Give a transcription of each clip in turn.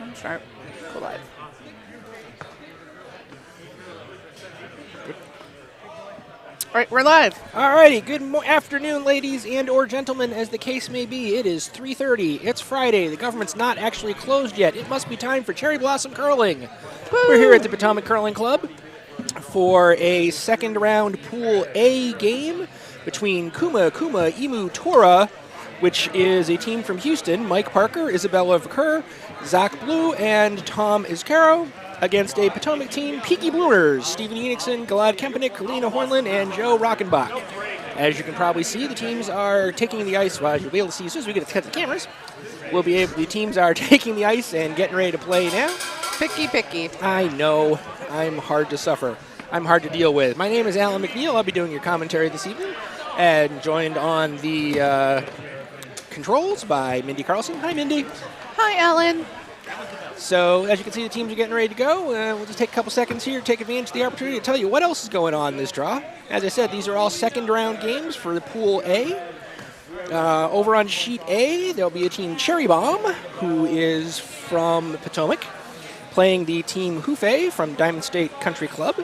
I'm sharp. Go live. All right, we're live. All righty, good afternoon, ladies and or gentlemen, as the case may be. It is 3:30. It's Friday. The government's not actually closed yet. It must be time for cherry blossom curling. Woo! We're here at the Potomac Curling Club for a second round Pool A game between Kuma, Emu, Tora, which is a team from Houston, Mike Parker, Isabella, Vakkur, Zach Blough, and Tom Ezquerro, against a Potomac team, Peaky Bloomers, Stephen Enochson, Gilad, Kempenich, Leena, Hornlein, and Joe Rockenbach. As you can probably see, the teams are taking the ice. Well, as you'll be able to see as soon as we get to the cameras, the teams are taking the ice and getting ready to play now. Picky. I know. I'm hard to suffer. I'm hard to deal with. My name is Alan McNeil. I'll be doing your commentary this evening, and joined on the controls by Mindy Carlson. Hi, Mindy. Hi, Ellen. So, as you can see, the teams are getting ready to go. We'll just take a couple seconds here to take advantage of the opportunity to tell you what else is going on in this draw. As I said, these are all second-round games for the Pool A. Over on Sheet A, there'll be a team Cherry Bomb, who is from Potomac, playing the team Houffet from Diamond State Country Club.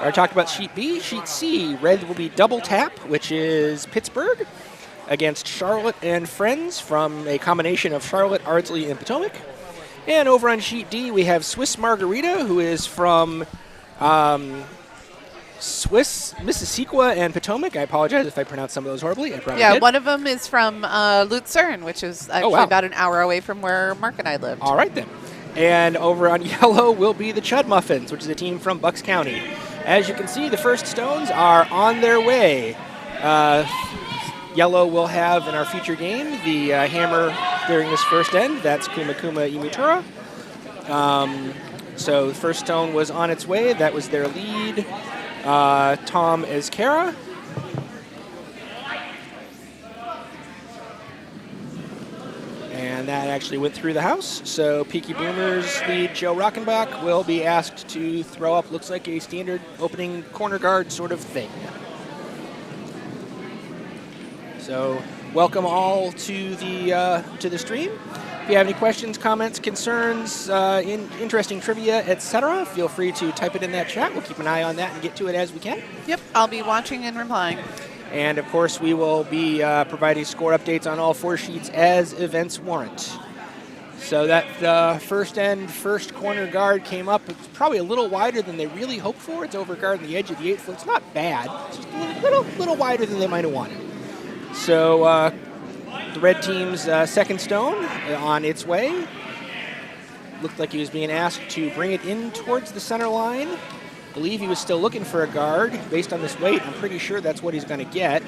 I talked about Sheet B. Sheet C, red will be Double Tap, which is Pittsburgh, against Charlotte and Friends from a combination of Charlotte, Ardsley, and Potomac. And over on Sheet D, we have Swiss Margarita, who is from Swiss, Mississauga, and Potomac. I apologize if I pronounced some of those horribly. I probably did. One of them is from Lucerne, which is actually about an hour away from where Mark and I lived. All right, then. And over on Yellow will be the Chud Muffins, which is a team from Bucks County. As you can see, the first stones are on their way. Yellow will have, in our feature game, the hammer during this first end. That's Kuma, Emu, Tora. So the first stone was on its way. That was their lead. Tom Ezquerro. And that actually went through the house. So Peaky Bloomers lead Joe Rockenbach will be asked to throw up, looks like a standard opening corner guard sort of thing. So welcome all to the stream. If you have any questions, comments, concerns, interesting trivia, etc., feel free to type it in that chat. We'll keep an eye on that and get to it as we can. Yep, I'll be watching and replying. And, of course, we will be providing score updates on all four sheets as events warrant. So that first corner guard came up. It's probably a little wider than they really hoped for. It's over guard on the edge of the 8-foot. It's not bad. It's just a little wider than they might have wanted. So the red team's second stone on its way. Looked like he was being asked to bring it in towards the center line. I believe he was still looking for a guard. Based on this weight, I'm pretty sure that's what he's going to get.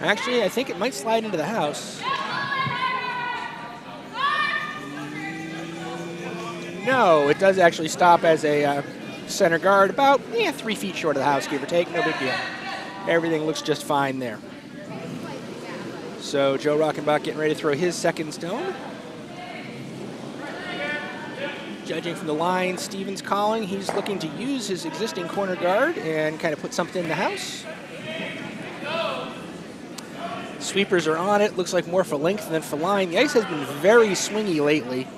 Actually, I think it might slide into the house. No, it does actually stop as a center guard, about 3 feet short of the house, give or take. No big deal. Everything looks just fine there. So Joe Rockenbach getting ready to throw his second stone. Judging from the line, Steven's calling. He's looking to use his existing corner guard and kind of put something in the house. Sweepers are on it. Looks like more for length than for line. The ice has been very swingy lately.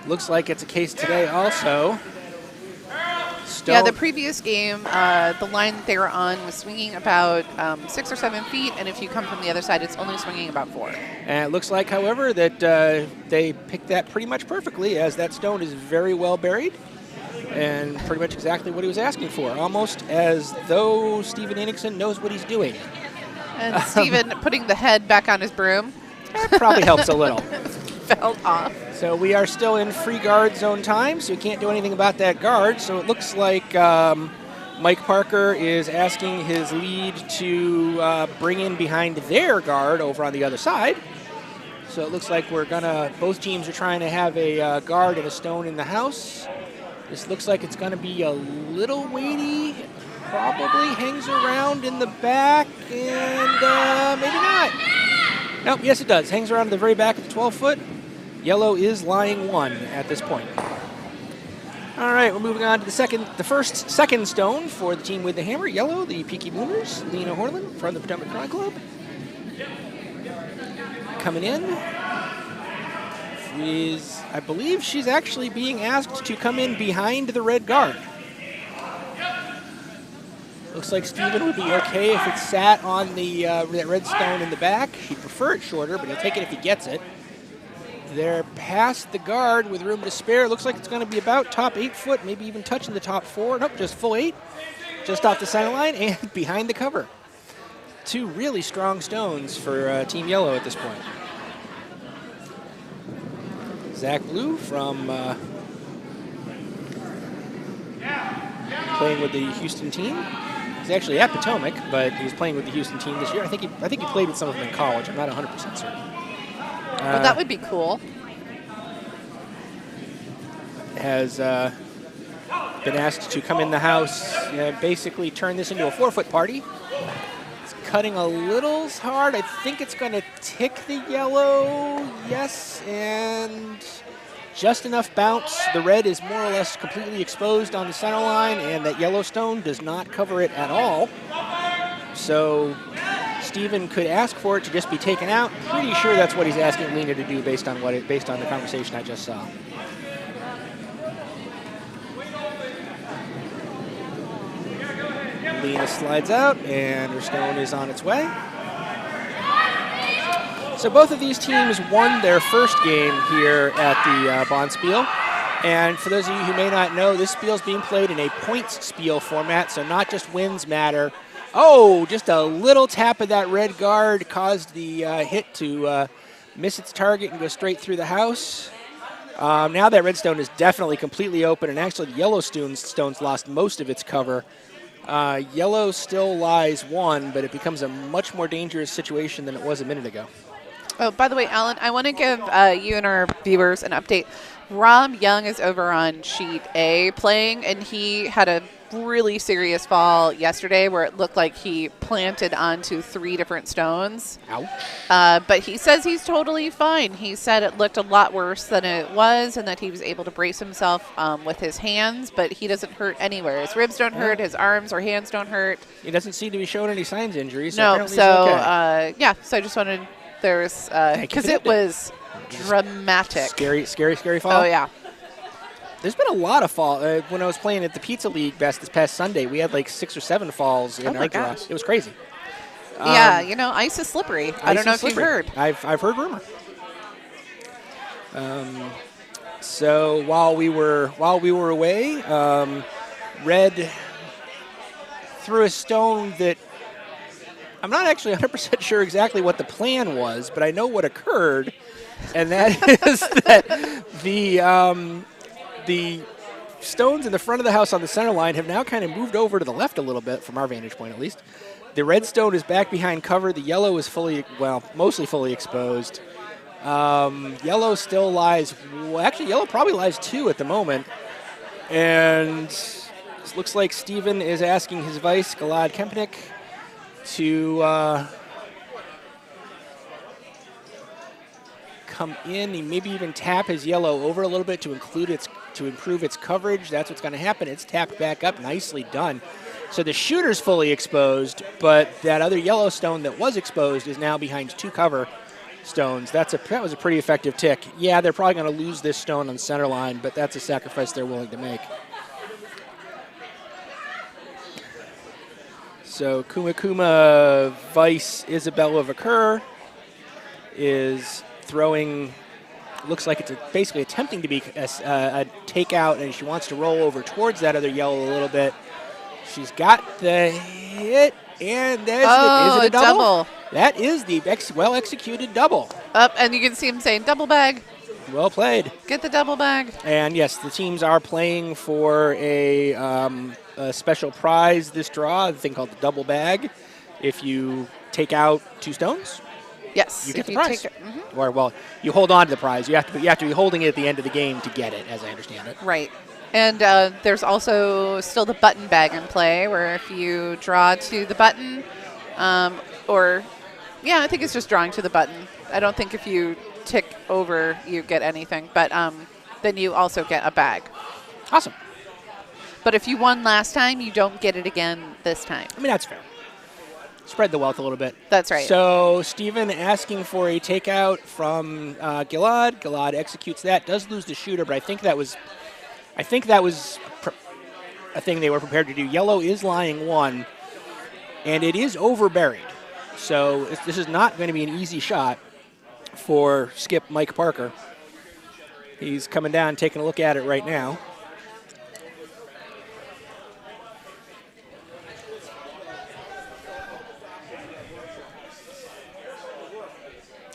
Looks like it's a case today also. Yeah, the previous game, the line that they were on was swinging about 6 or 7 feet, and if you come from the other side, it's only swinging about 4. And it looks like, however, that they picked that pretty much perfectly, as that stone is very well buried and pretty much exactly what he was asking for, almost as though Stephen Enochson knows what he's doing. And Stephen putting the head back on his broom. That probably helps a little. Fell off. So we are still in free guard zone time, so we can't do anything about that guard. So it looks like Mike Parker is asking his lead to bring in behind their guard over on the other side. So it looks like both teams are trying to have a guard and a stone in the house. This looks like it's going to be a little weighty. Probably hangs around in the back, and maybe not. Nope, yes it does. Hangs around at the very back of the 12-foot. Yellow is lying 1 at this point. All right, we're moving on to the second stone for the team with the hammer. Yellow, the Peaky Bloomers, Leena Hornlein from the Potomac Curling Club. Coming in I believe she's actually being asked to come in behind the red guard. Looks like Steven would be okay if it sat on the that red stone in the back. He'd prefer it shorter, but he'll take it if he gets it. They're past the guard with room to spare. Looks like it's going to be about top 8 foot, maybe even touching the top 4. Nope, just full 8. Just off the center line and behind the cover. 2 really strong stones for Team Yellow at this point. Zach Blough from playing with the Houston team. He's actually at Potomac, but he was playing with the Houston team this year. I think he played with some of them in college. I'm not 100% certain. Well, that would be cool. Has been asked to come in the house, basically turn this into a 4-foot party. It's cutting a little hard. I think it's going to tick the yellow. Yes, and just enough bounce. The red is more or less completely exposed on the center line, and that yellow stone does not cover it at all. So Steven could ask for it to just be taken out. Pretty sure that's what he's asking Leena to do based on the conversation I just saw. Leena slides out, and her stone is on its way. So both of these teams won their first game here at the Bonspiel. And for those of you who may not know, this spiel is being played in a points spiel format, so not just wins matter. Oh, just a little tap of that red guard caused the hit to miss its target and go straight through the house. Now that red stone is definitely completely open, and actually the yellow stone's lost most of its cover. Yellow still lies 1, but it becomes a much more dangerous situation than it was a minute ago. Oh, by the way, Alan, I want to give you and our viewers an update. Rob Young is over on sheet A playing, and he had a really serious fall yesterday where it looked like he planted onto 3 different stones. Ouch. But he says he's totally fine. He said it looked a lot worse than it was and that he was able to brace himself with his hands, but he doesn't hurt anywhere. His ribs don't hurt, his arms or hands don't hurt. He doesn't seem to be showing any signs of injury. So no, apparently so, he's okay. yeah, so I just wanted, there was, because it was dramatic. Scary fall? Oh, yeah. There's been a lot of fall. When I was playing at the Pizza League this past Sunday, we had like 6 or 7 falls in our draw. It was crazy. Yeah, ice is slippery. I don't know if you've heard. I've heard rumor. So while we were away, Red threw a stone that I'm not actually 100% sure exactly what the plan was, but I know what occurred, and that is that the stones in the front of the house on the center line have now kind of moved over to the left a little bit, from our vantage point at least. The red stone is back behind cover. The yellow is mostly fully exposed. Yellow still lies, actually yellow probably lies 2 at the moment. And it looks like Steven is asking his vice, Gilad Kempenich, to come in and maybe even tap his yellow over a little bit to improve its coverage. That's what's going to happen. It's tapped back up. Nicely done. So the shooter's fully exposed, but that other yellow stone that was exposed is now behind 2 cover stones. That was a pretty effective tick. Yeah, they're probably going to lose this stone on the center line, but that's a sacrifice they're willing to make. So Kuma vice Isabella Vakkur is throwing, looks like it's basically attempting to be a takeout, and she wants to roll over towards that other yellow a little bit. She's got the hit, and there's is it a double? That is the well-executed double. Up, and you can see him saying, double bag. Well played. Get the double bag. And yes, the teams are playing for a special prize this draw, a thing called the double bag. If you take out 2 stones, yes, you get the prize. Or, you hold on to the prize. You have to be holding it at the end of the game to get it, as I understand it. Right. And there's also still the button bag in play, where if you draw to the button, I think it's just drawing to the button. I don't think if you tick over, you get anything. But then you also get a bag. Awesome. But if you won last time, you don't get it again this time. I mean, that's fair. spread the wealth a little bit. That's right. So Steven asking for a takeout from Gilad. Gilad executes that. Does lose the shooter, but I think that was a thing they were prepared to do. Yellow is lying 1, and it is overburied. So this is not going to be an easy shot for skip Mike Parker. He's coming down, taking a look at it right now.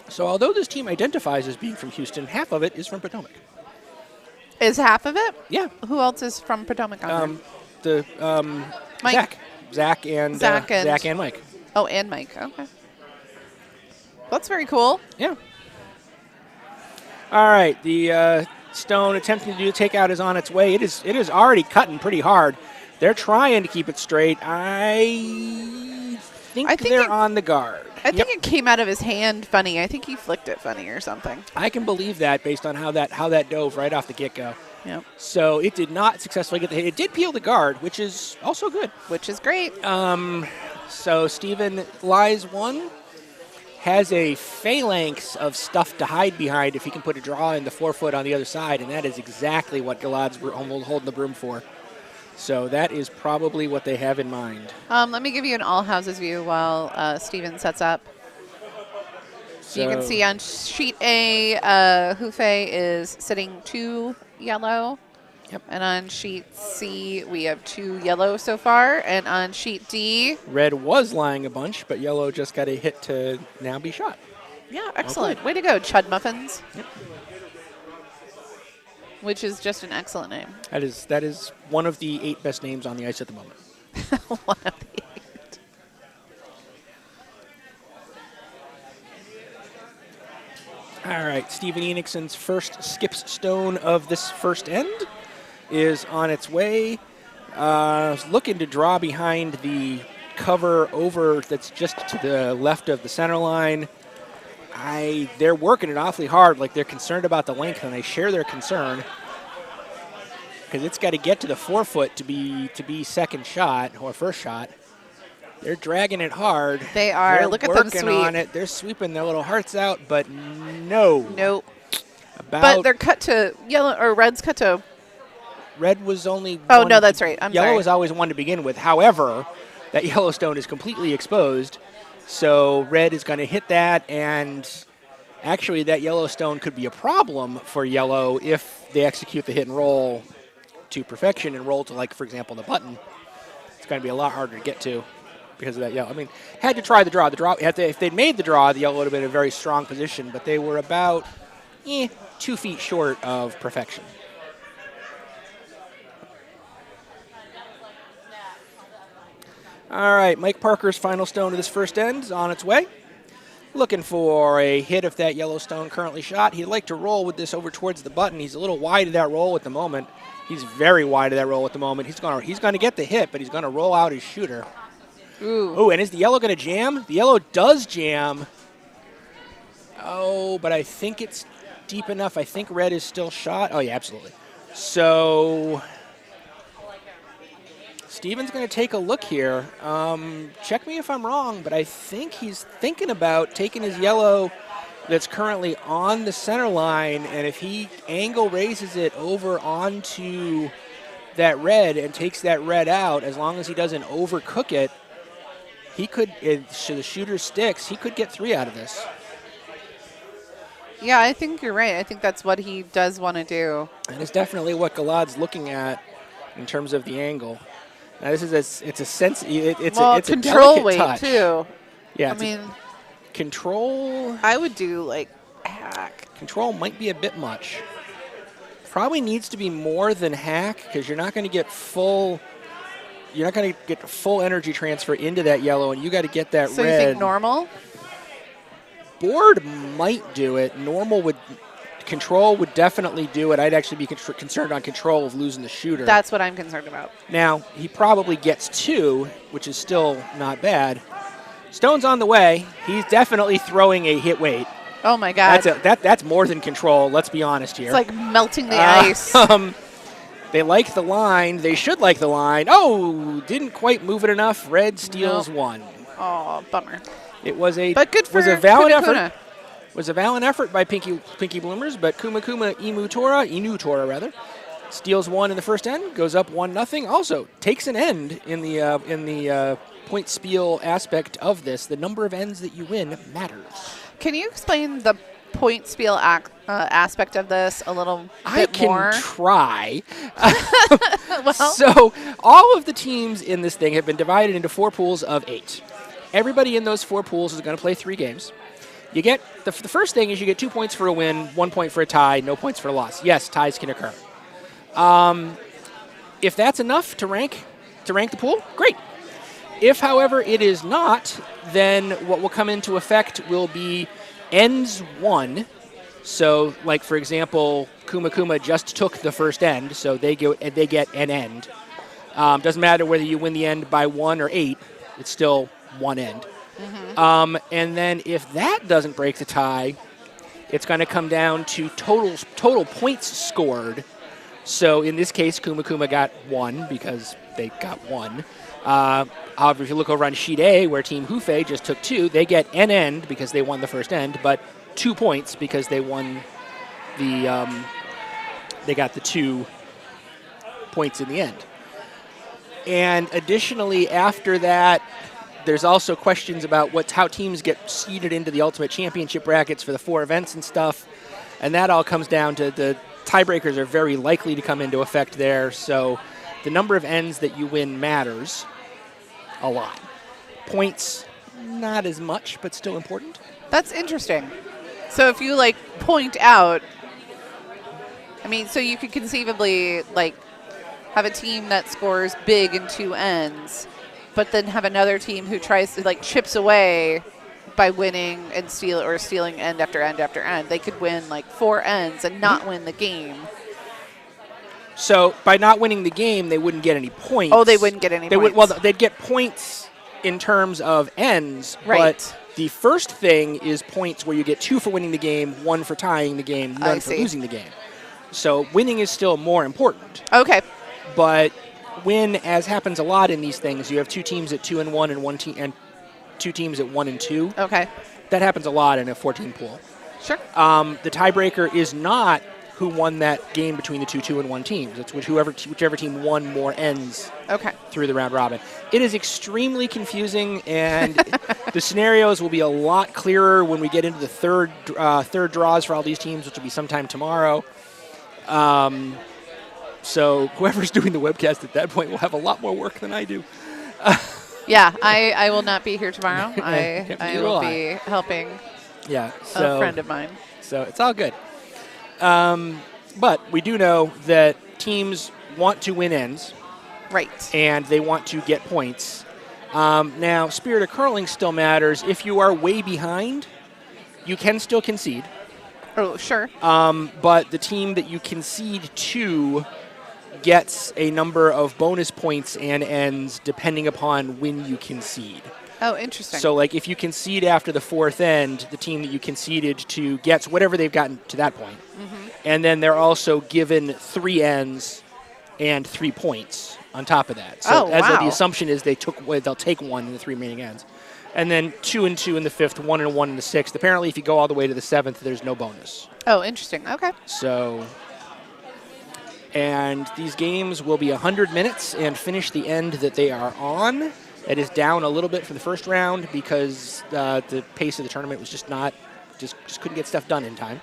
So although this team identifies as being from Houston, half of it is from Potomac. Is half of it? Yeah. Who else is from Potomac on Mike. Zach and Mike. Oh, and Mike. Okay. That's very cool. Yeah. All right. The stone attempting to do the takeout is on its way. It is already cutting pretty hard. They're trying to keep it straight. I think they're on the guard. I think it came out of his hand funny. I think he flicked it funny or something. I can believe that based on how that dove right off the get-go. Yep. So it did not successfully get the hit. It did peel the guard, which is also good. Which is great. So Steven lies 1, has a phalanx of stuff to hide behind if he can put a draw in the 4-foot on the other side, and that is exactly what Gilad's holding the broom for. So that is probably what they have in mind. Let me give you an all houses view while Steven sets up. So you can see on sheet A, Hufei is sitting 2 yellow. Yep. And on sheet C, we have 2 yellow so far. And on sheet D, red was lying a bunch, but yellow just got a hit to now be shot. Yeah, excellent. Way to go, Chud Muffins. Yep. Which is just an excellent name. That is one of the 8 best names on the ice at the moment. One of the 8. All right, Steven Enochson's first skips stone of this first end is on its way. Looking to draw behind the cover over that's just to the left of the center line. They're working it awfully hard, like they're concerned about the length, and I share their concern because it's got to get to the 4-foot to be second shot or first shot. They're dragging it hard. They are. Look at them sweep. Working on it. They're sweeping their little hearts out, but no. Nope. But they're cut to yellow or red's cut to. Red was only. Oh no, that's right. Yellow was always one to begin with. However, that Yellowstone is completely exposed. So red is going to hit that, and actually that Yellowstone could be a problem for yellow if they execute the hit and roll to perfection and roll to, like, for example, the button. It's going to be a lot harder to get to because of that yellow. I mean, had to try the draw. If they'd made the draw, the yellow would have been in a very strong position, but they were about 2 feet short of perfection. All right, Mike Parker's final stone of this first end is on its way. Looking for a hit if that Yellowstone currently shot. He'd like to roll with this over towards the button. He's a little wide of that roll at the moment. He's very wide of that roll at the moment. He's going to get the hit, but he's going to roll out his shooter. Ooh, and is the yellow going to jam? The yellow does jam. Oh, but I think it's deep enough. I think red is still shot. Oh, yeah, absolutely. So Steven's going to take a look here. Check me if I'm wrong, but I think he's thinking about taking his yellow that's currently on the center line, and if he angle raises it over onto that red and takes that red out, as long as he doesn't overcook it, he could, if the shooter sticks, he could get 3 out of this. Yeah, I think you're right. I think that's what he does want to do. And it's definitely what Gilad's looking at in terms of the angle. Now this is it's a control delicate weight touch. too. Yeah, I mean, control. I would do like hack. Control might be a bit much. Probably needs to be more than hack because you're not going to get full. You're not going to get full energy transfer into that yellow, and you got to get that red. So you think normal? Board might do it. Control would definitely do it. I'd actually be concerned on control of losing the shooter. That's what I'm concerned about. Now, he probably gets 2, which is still not bad. Stone's on the way. He's definitely throwing a hit weight. Oh, my God. That's more than control, let's be honest here. It's like melting the ice. They like the line. They should like the line. Oh, didn't quite move it enough. Red steals 1. Oh, bummer. It was a But good for was a valiant Kuna effort. Was a valiant effort by Peaky Bloomers, but Kuma Inu Tora steals one in the first end, goes up 1-0. Also takes an end in the point spiel aspect of this. The number of ends that you win matters. Can you explain the point spiel aspect of this a little bit more? I can try. Well, So all of the teams in this thing have been divided into 4 pools of 8. Everybody in those 4 pools is going to play 3 games. You get the first thing is you get 2 points for a win, 1 point for a tie, no points for a loss. Yes, ties can occur. If that's enough to rank the pool, great. If, however, it is not, then what will come into effect will be ends 1. So, like, for example, Kuma just took the first end, so they get an end. Doesn't matter whether you win the end by 1 or 8, it's still 1 end. Mm-hmm. And then if that doesn't break the tie, it's going to come down to total points scored. So in this case, Kuma got 1 because they got 1. However, if you look over on sheet A, where Team Hufei just took 2, they get an end because they won the first end, but 2 points because they won they got the 2 points in the end. And additionally, after that, there's also questions about how teams get seeded into the Ultimate Championship brackets for the 4 events and stuff, and that all comes down to the tiebreakers are very likely to come into effect there, so the number of ends that you win matters a lot. Points, not as much, but still important. that's interesting. So if you, like, point out, I mean, so you could conceivably, like, have a team that scores big in 2 ends, but then have another team who tries to, like, chips away by winning and stealing end after end after end. They could win, like, 4 ends and not win the game. So by not winning the game, they wouldn't get any points. Oh, they wouldn't get any points. Well, they'd get points in terms of ends, right. But the first thing is points where you get 2 for winning the game, 1 for tying the game, none for losing the game. So winning is still more important. Okay. But when, as happens a lot in these things, you have 2 teams at 2 and 1 and 1 team and 2 teams at 1 and 2. Okay. That happens a lot in a 14 pool. Sure. The tiebreaker is not who won that game between the 2 and 1 teams. It's whichever team won more ends through the round robin. It is extremely confusing, and the scenarios will be a lot clearer when we get into the third draws for all these teams, which will be sometime tomorrow. So whoever's doing the webcast at that point will have a lot more work than I do. Yeah, I will not be here tomorrow. I will be helping a friend of mine. So it's all good. But we do know that teams want to win ends. Right. And they want to get points. Now, Spirit of Curling still matters. If you are way behind, you can still concede. Oh, sure. But the team that you concede to gets a number of bonus points and ends depending upon when you concede. Oh, interesting. So, like, if you concede after the 4th end, the team that you conceded to gets whatever they've gotten to that point. Mm-hmm. And then they're also given 3 ends and 3 points on top of that. So, the assumption is they'll take 1 in the 3 remaining ends. And then 2 and 2 in the 5th, 1 and 1 in the 6th. Apparently, if you go all the way to the 7th, there's no bonus. Oh, interesting. Okay. So, and these games will be 100 minutes and finish the end that they are on. It is down a little bit from the first round because the pace of the tournament was just couldn't get stuff done in time.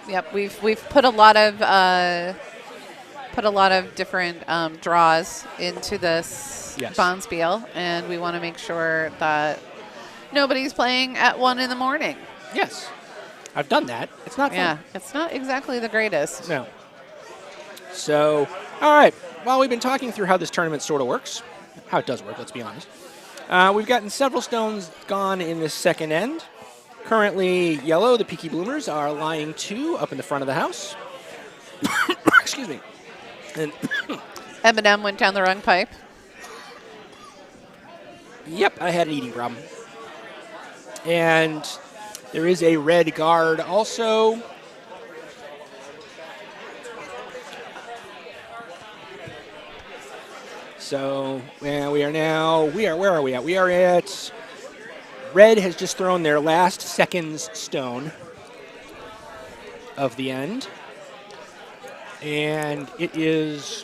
Yep, we've put a lot of different draws into this Bonspiel, and we want to make sure that nobody's playing at 1 in the morning. Yes, I've done that. It's not fun. Yeah, it's not exactly the greatest. No. So, all right. Well, we've been talking through how this tournament sort of works. How it does work, let's be honest. We've gotten several stones gone in this second end. Currently, yellow, the Peaky Bloomers, are lying 2 up in the front of the house. Excuse me. And M&M went down the wrong pipe. Yep, I had an eating problem. And there is a red guard also. So, we are, where are we at? We are at Red has just thrown their last seconds stone of the end. And it is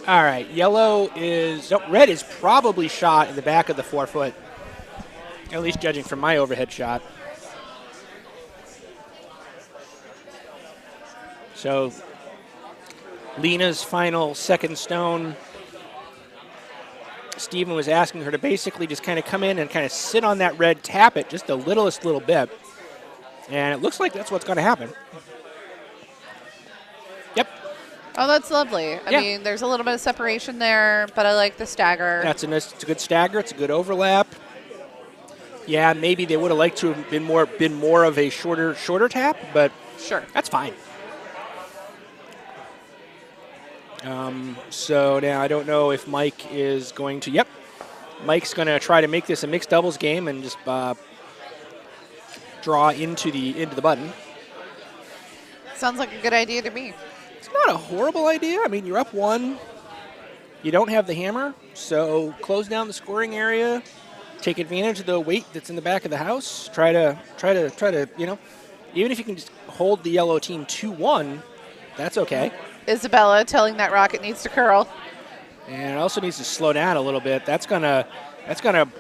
all right. Yellow is red is probably shot in the back of the 4 foot, at least judging from my overhead shot. So Leena's final second stone. Steven was asking her to basically just kind of come in and kind of sit on that red, tap it just the littlest little bit. And it looks like that's what's going to happen. Yep. Oh, that's lovely. I mean, there's a little bit of separation there, but I like the stagger. It's a good stagger. It's a good overlap. Yeah, maybe they would have liked to have been more of a shorter tap, but sure, that's fine. So now I don't know if Mike is going to. Yep, Mike's going to try to make this a mixed doubles game and just draw into the button. Sounds like a good idea to me. It's not a horrible idea. I mean, you're up 1. You don't have the hammer, so close down the scoring area. Take advantage of the weight that's in the back of the house. Try to even if you can just hold the yellow team 2-1, that's okay. Isabella telling that rocket needs to curl. And it also needs to slow down a little bit. That's gonna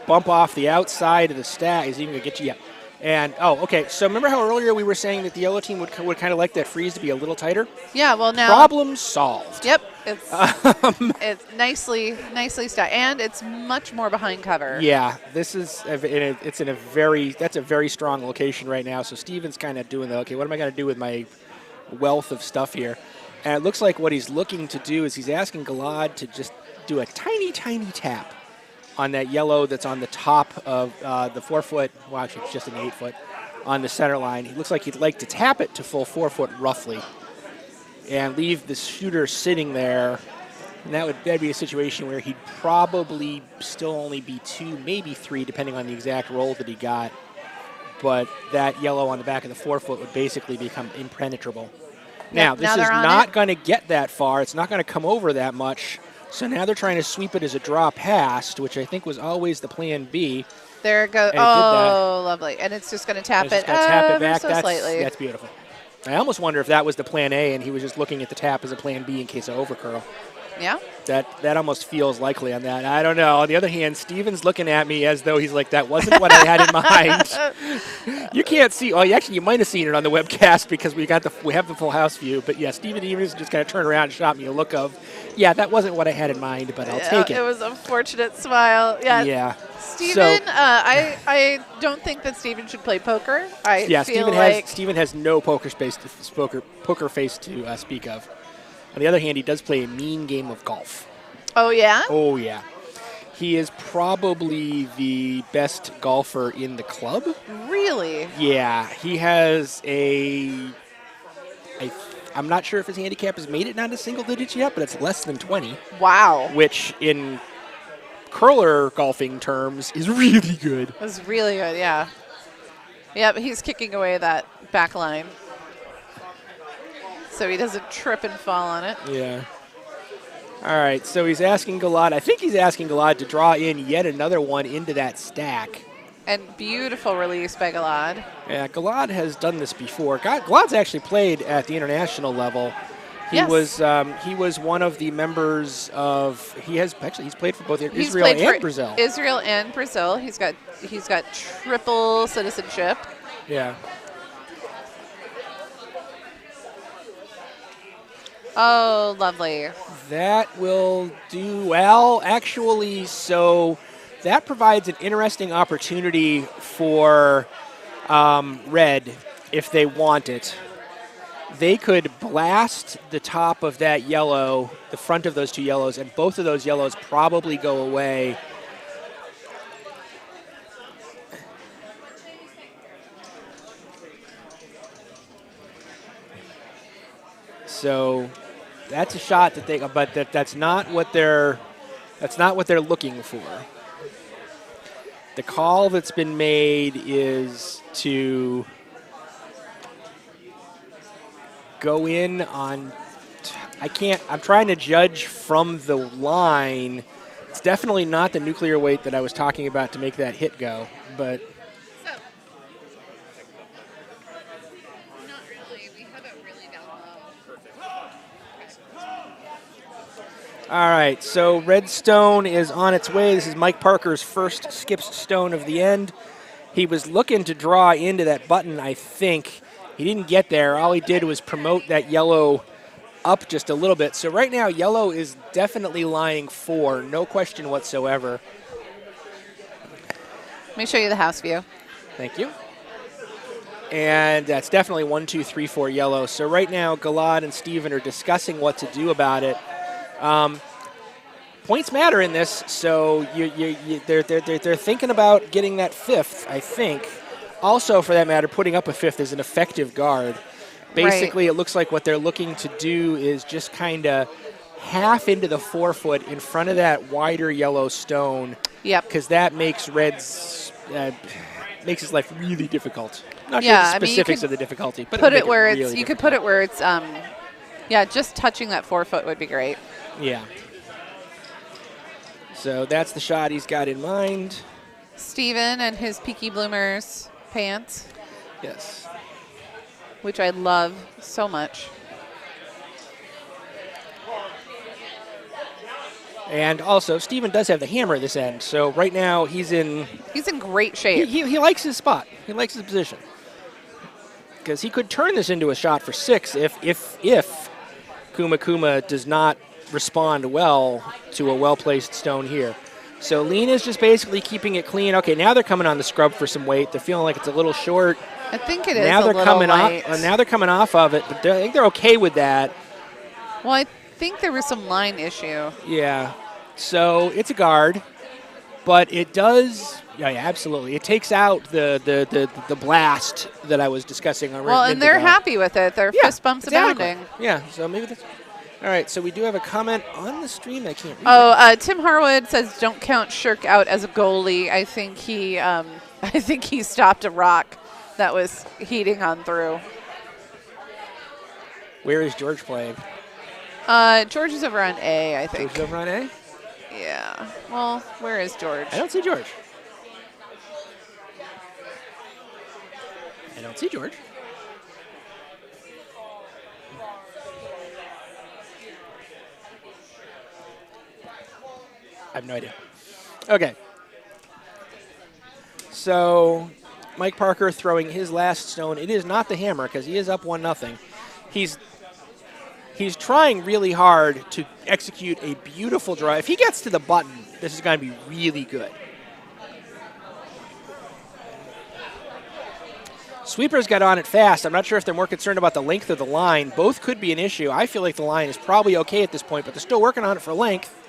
bump off the outside of the stack. Is even gonna get you. Yeah. And okay. So remember how earlier we were saying that the yellow team would kind of like that freeze to be a little tighter? Yeah. Well, now problem solved. Yep. It's nicely stacked, and it's much more behind cover. Yeah. This is that's a very strong location right now. So Steven's kind of doing okay. What am I gonna do with my wealth of stuff here? And it looks like what he's looking to do is he's asking Gilad to just do a tiny, tiny tap on that yellow that's on the top of the 4 foot. Well, actually, it's just an 8 foot on the center line. He looks like he'd like to tap it to full 4 foot roughly and leave the shooter sitting there. And that'd be a situation where he'd probably still only be 2, maybe 3, depending on the exact roll that he got. But that yellow on the back of the 4 foot would basically become impenetrable. Now, this is not going to get that far. It's not going to come over that much. So now they're trying to sweep it as a draw past, which I think was always the plan B. There it goes. Oh, lovely. And it's just going to tap it back so slightly. That's beautiful. I almost wonder if that was the plan A and he was just looking at the tap as a plan B in case of overcurl. Yeah. That almost feels likely on that. I don't know. On the other hand, Steven's looking at me as though he's like, that wasn't what I had in mind. You can't see. Oh, you might have seen it on the webcast because we have the full house view. But yeah, Steven Evans just kind of turned around and shot me a look of, yeah, that wasn't what I had in mind, but I'll take it. It was a fortunate smile. Yeah. Yeah. Steven, I don't think that Steven should play poker. Steven has no poker face to speak of. On the other hand, he does play a mean game of golf. Oh, yeah? Oh, yeah. He is probably the best golfer in the club. Really? Yeah. He has I'm not sure if his handicap has made it down to single digits yet, but it's less than 20. Wow. Which in curler golfing terms is really good. It's really good, yeah. Yeah, but he's kicking away that back line, so he doesn't trip and fall on it. Yeah. All right, so he's asking Gilad. I think he's asking Gilad to draw in yet another one into that stack. And beautiful release by Gilad. Yeah, Gilad has done this before. Gilad's actually played at the international level. He was one of the members of. He's played for both Israel and Brazil. Israel and Brazil. He's got triple citizenship. Yeah. Oh, lovely. That will do well, actually. So that provides an interesting opportunity for red if they want it. They could blast the top of that yellow, the front of those two yellows, and both of those yellows probably go away. So that's a shot that that's not what they're looking for. The call that's been made is to go in on. I'm trying to judge from the line. It's definitely not the nuclear weight that I was talking about to make that hit go, but. All right, so red stone is on its way. This is Mike Parker's first skips stone of the end. He was looking to draw into that button, I think. He didn't get there. All he did was promote that yellow up just a little bit. So right now, yellow is definitely lying 4, no question whatsoever. Let me show you the house view. Thank you. And that's definitely 1, 2, 3, 4 yellow. So right now, Gilad and Steven are discussing what to do about it. Points matter in this, so they're thinking about getting that 5th, I think. Also, for that matter, putting up a 5th is an effective guard. Basically, It looks like what they're looking to do is just kind of half into the 4-foot in front of that wider yellow stone. Yep. Because that makes Red's makes his life really difficult. Not sure the specifics of the difficulty, but put it where it's really you could put it where it's just touching that 4-foot would be great. Yeah. So that's the shot he's got in mind. Steven and his Peaky Bloomers pants. Yes. Which I love so much. And also, Steven does have the hammer this end, so right now he's in great shape. He likes his spot. He likes his position. Because he could turn this into a shot for 6 if Kuma does not respond well to a well-placed stone here. So Leena's just basically keeping it clean. Okay, now they're coming on the scrub for some weight. They're feeling like it's a little short. I think it is now a they're little coming light. off. Now they're coming off of it, but I think they're okay with that. Well, I think there was some line issue. Yeah. So it's a guard, but it does. Yeah, absolutely. It takes out the blast that I was discussing already. Well, and they're happy with it. Their fist bumps abounding. Yeah. So maybe that's. All right, so we do have a comment on the stream. I can't read it. Tim Harwood says, "Don't count Shirk out as a goalie." I think he stopped a rock that was heating on through. Where is George playing? George is over on A, I think. George is over on A? Yeah. Well, where is George? I don't see George. I don't see George. I have no idea. Okay. So Mike Parker throwing his last stone. It is not the hammer because he is up 1-0. He's trying really hard to execute a beautiful draw. If he gets to the button, this is going to be really good. Sweepers got on it fast. I'm not sure if they're more concerned about the length of the line. Both could be an issue. I feel like the line is probably okay at this point, but they're still working on it for length.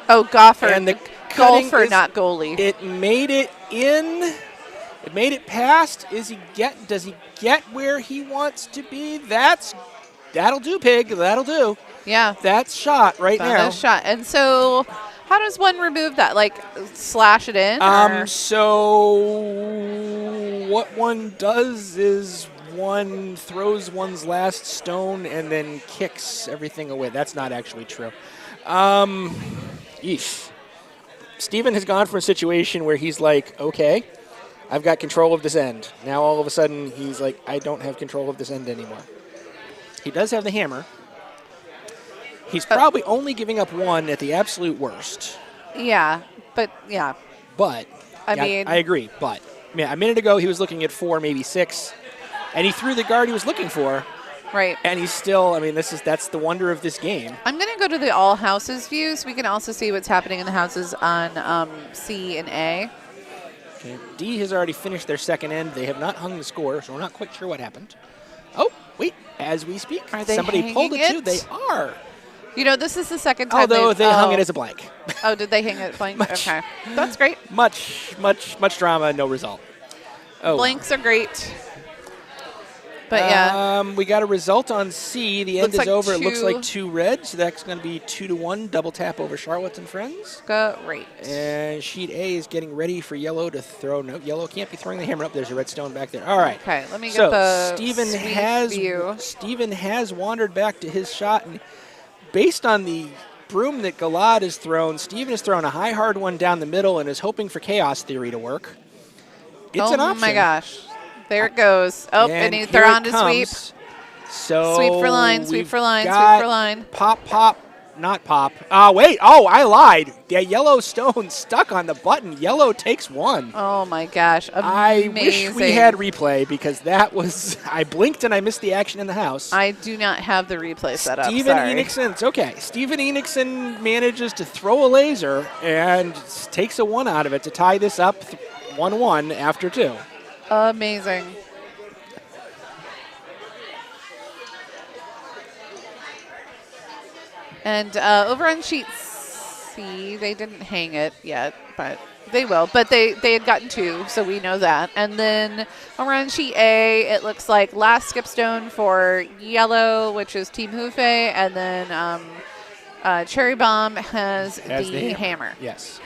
Oh, golfer. And the golfer, not goalie. It made it in. It made it past. Does he get where he wants to be? That'll do, Pig. That'll do. Yeah. That's shot right now. That's shot. And so how does one remove that? Like slash it in? So what one does is one throws one's last stone and then kicks everything away. That's not actually true. Steven has gone from a situation where he's like, okay, I've got control of this end. Now all of a sudden he's like, I don't have control of this end anymore. He does have the hammer. He's probably only giving up 1 at the absolute worst. Yeah, but yeah. But I agree. But a minute ago he was looking at 4, maybe 6, and he threw the guard he was looking for. Right. And he's still, that's the wonder of this game. I'm going to go to the all houses view so we can also see what's happening in the houses on C and A. Okay. D has already finished their second end. They have not hung the score, so we're not quite sure what happened. Oh, wait, as we speak, somebody pulled it too. They are. You know, this is the second time. Although they hung it as a blank. Oh, did they hang it blank? Okay. That's great. Much drama, no result. Oh. Blanks are great. But yeah. We got a result on C. The end Looks is like over. It looks two- like 2 red, so that's going to be 2-1. Double tap over Charlotte's and Friends. Great. And sheet A is getting ready for yellow to throw. No, yellow can't be throwing the hammer up. There's a red stone back there. All right. Okay, let me get So the Steven sweet view. Steven has wandered back to his shot, and based on the broom that Gilad has thrown, Steven has thrown a high hard one down the middle and is hoping for chaos theory to work. It's an option. Oh my gosh. There it goes. Oh, and here they're it on to comes. sweep. So Sweep for line, sweep we've for line, sweep got for line. Pop, pop, not pop. Wait. Oh, I lied. The yellow stone stuck on the button. Yellow takes 1. Oh my gosh. Amazing. I wish we had replay because that was. I blinked and I missed the action in the house. I do not have the replay set up. Steven Sorry. Enochson. It's okay. Steven Enochson manages to throw a laser and takes a 1 out of it to tie this up 1-1 after 2. Amazing. And over on sheet C, they didn't hang it yet, but they will. But they had gotten 2, so we know that. And then over on sheet A, it looks like last skip stone for yellow, which is Team Hufe, and then Cherry Bomb has the hammer. Yes.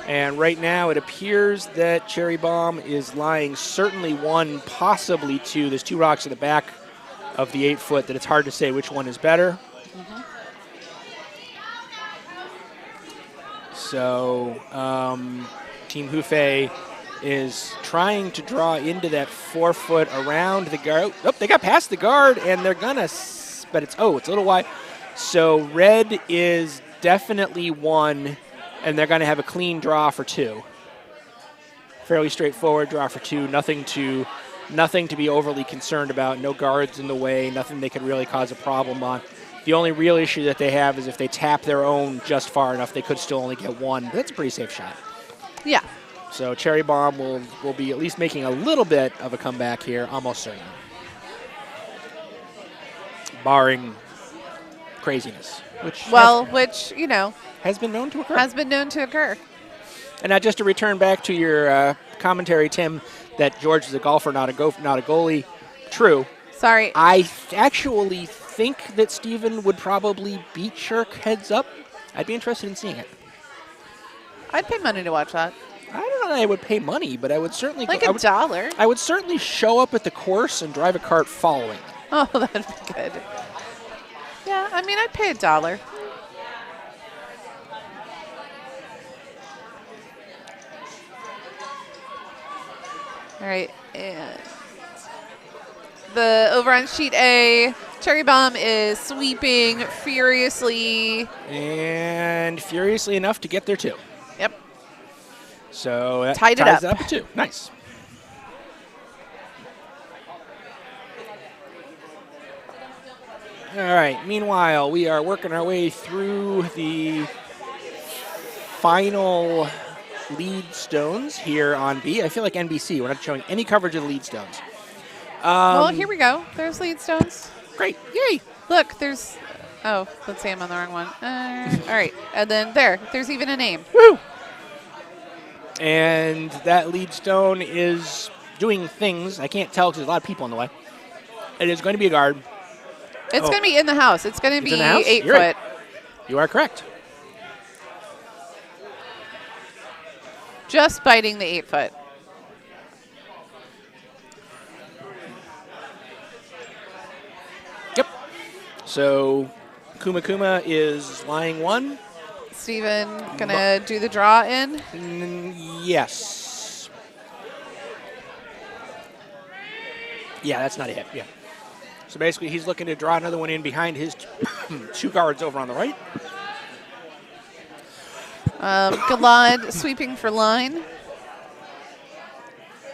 And right now it appears that Cherry Bomb is lying certainly 1, possibly 2. There's 2 rocks in the back of the 8-foot that it's hard to say which one is better. Mm-hmm. So Team Hufe is trying to draw into that 4-foot around the guard. Oh, they got past the guard, and they're going to, but it's a little wide. So red is definitely 1, and they're going to have a clean draw for 2. Fairly straightforward draw for 2. Nothing to be overly concerned about. No guards in the way. Nothing they could really cause a problem on. The only real issue that they have is if they tap their own just far enough, they could still only get 1. But that's a pretty safe shot. Yeah. So Cherry Bomb will be at least making a little bit of a comeback here, almost certainly. Barring craziness. Which, you know, has been known to occur. And now just to return back to your commentary, Tim, that George is a golfer, not a goalie. True. Sorry. I actually think that Steven would probably beat Shirk heads up. I'd be interested in seeing it. I'd pay money to watch that. I don't know that I would pay money, but I would certainly $1. I would certainly show up at the course and drive a cart following. Oh, that'd be good. Yeah, I mean, I'd pay $1. All right, and over on sheet A, Cherry Bomb is sweeping furiously. And furiously enough to get there, too. Yep. So that ties it up at 2. Nice. All right. Meanwhile, we are working our way through the final lead stones here on B. I feel like NBC. We're not showing any coverage of the lead stones. Well, here we go. There's lead stones. Great. Yay. Look, there's... Oh, let's say I'm on the wrong one. All right. And then there's even a name. Woo! And that lead stone is doing things. I can't tell because there's a lot of people in the way. It is going to be a guard. It's going to be in the house. It's going to be 8 You're foot. Right. You are correct. Just biting the 8 foot. Yep. So Kuma is lying 1. Steven going to do the draw in? Yes. Yeah, that's not a hit. Yeah. So basically, he's looking to draw another one in behind his 2 guards over on the right. Gilad sweeping for line.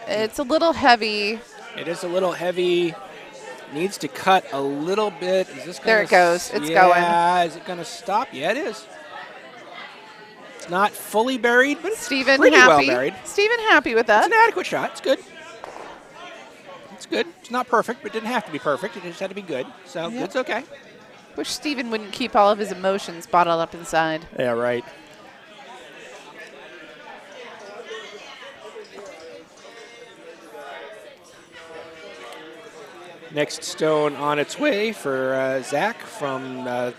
It's a little heavy. It is a little heavy. Needs to cut a little bit. Is this there it goes. It's going. Yeah, is it going to stop? Yeah, it is. It's not fully buried, but it's pretty well buried. Steven happy with that. It's an adequate shot. It's good. It's good. It's not perfect, but it didn't have to be perfect. It just had to be good. So yep. Good's okay. Wish Steven wouldn't keep all of his emotions bottled up inside. Yeah, right. Next stone on its way for Zach from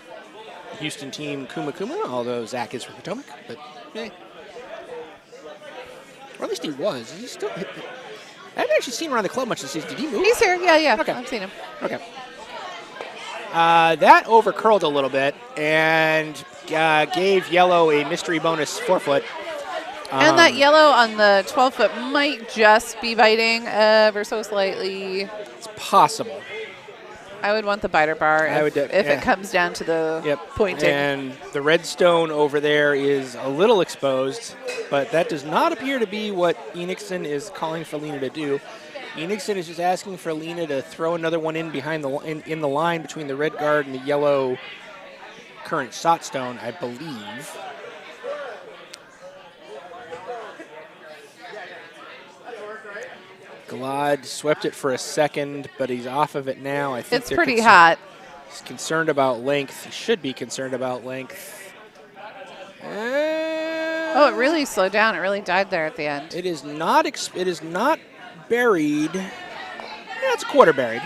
Houston team Kuma, although Zach is from Potomac. But, hey. Or at least he was. Is he still? I haven't actually seen him around the club much this season. Did he move? He's here. Yeah. Okay. I've seen him. Okay. That over-curled a little bit and gave yellow a mystery bonus 4-foot. And that yellow on the 12-foot might just be biting ever so slightly. It's possible. I would want the biter bar if it comes down to the pointing. And the red stone over there is a little exposed, but that does not appear to be what Enochson is calling for Leena to do. Enochson is just asking for Leena to throw another one in behind in the line between the red guard and the yellow current shot stone, I believe. Gilad swept it for a second, but he's off of it now. I think it's pretty hot. He's concerned about length. He should be concerned about length. Oh, it really slowed down. It really died there at the end. It is not. It is not buried. Yeah, it's a quarter buried.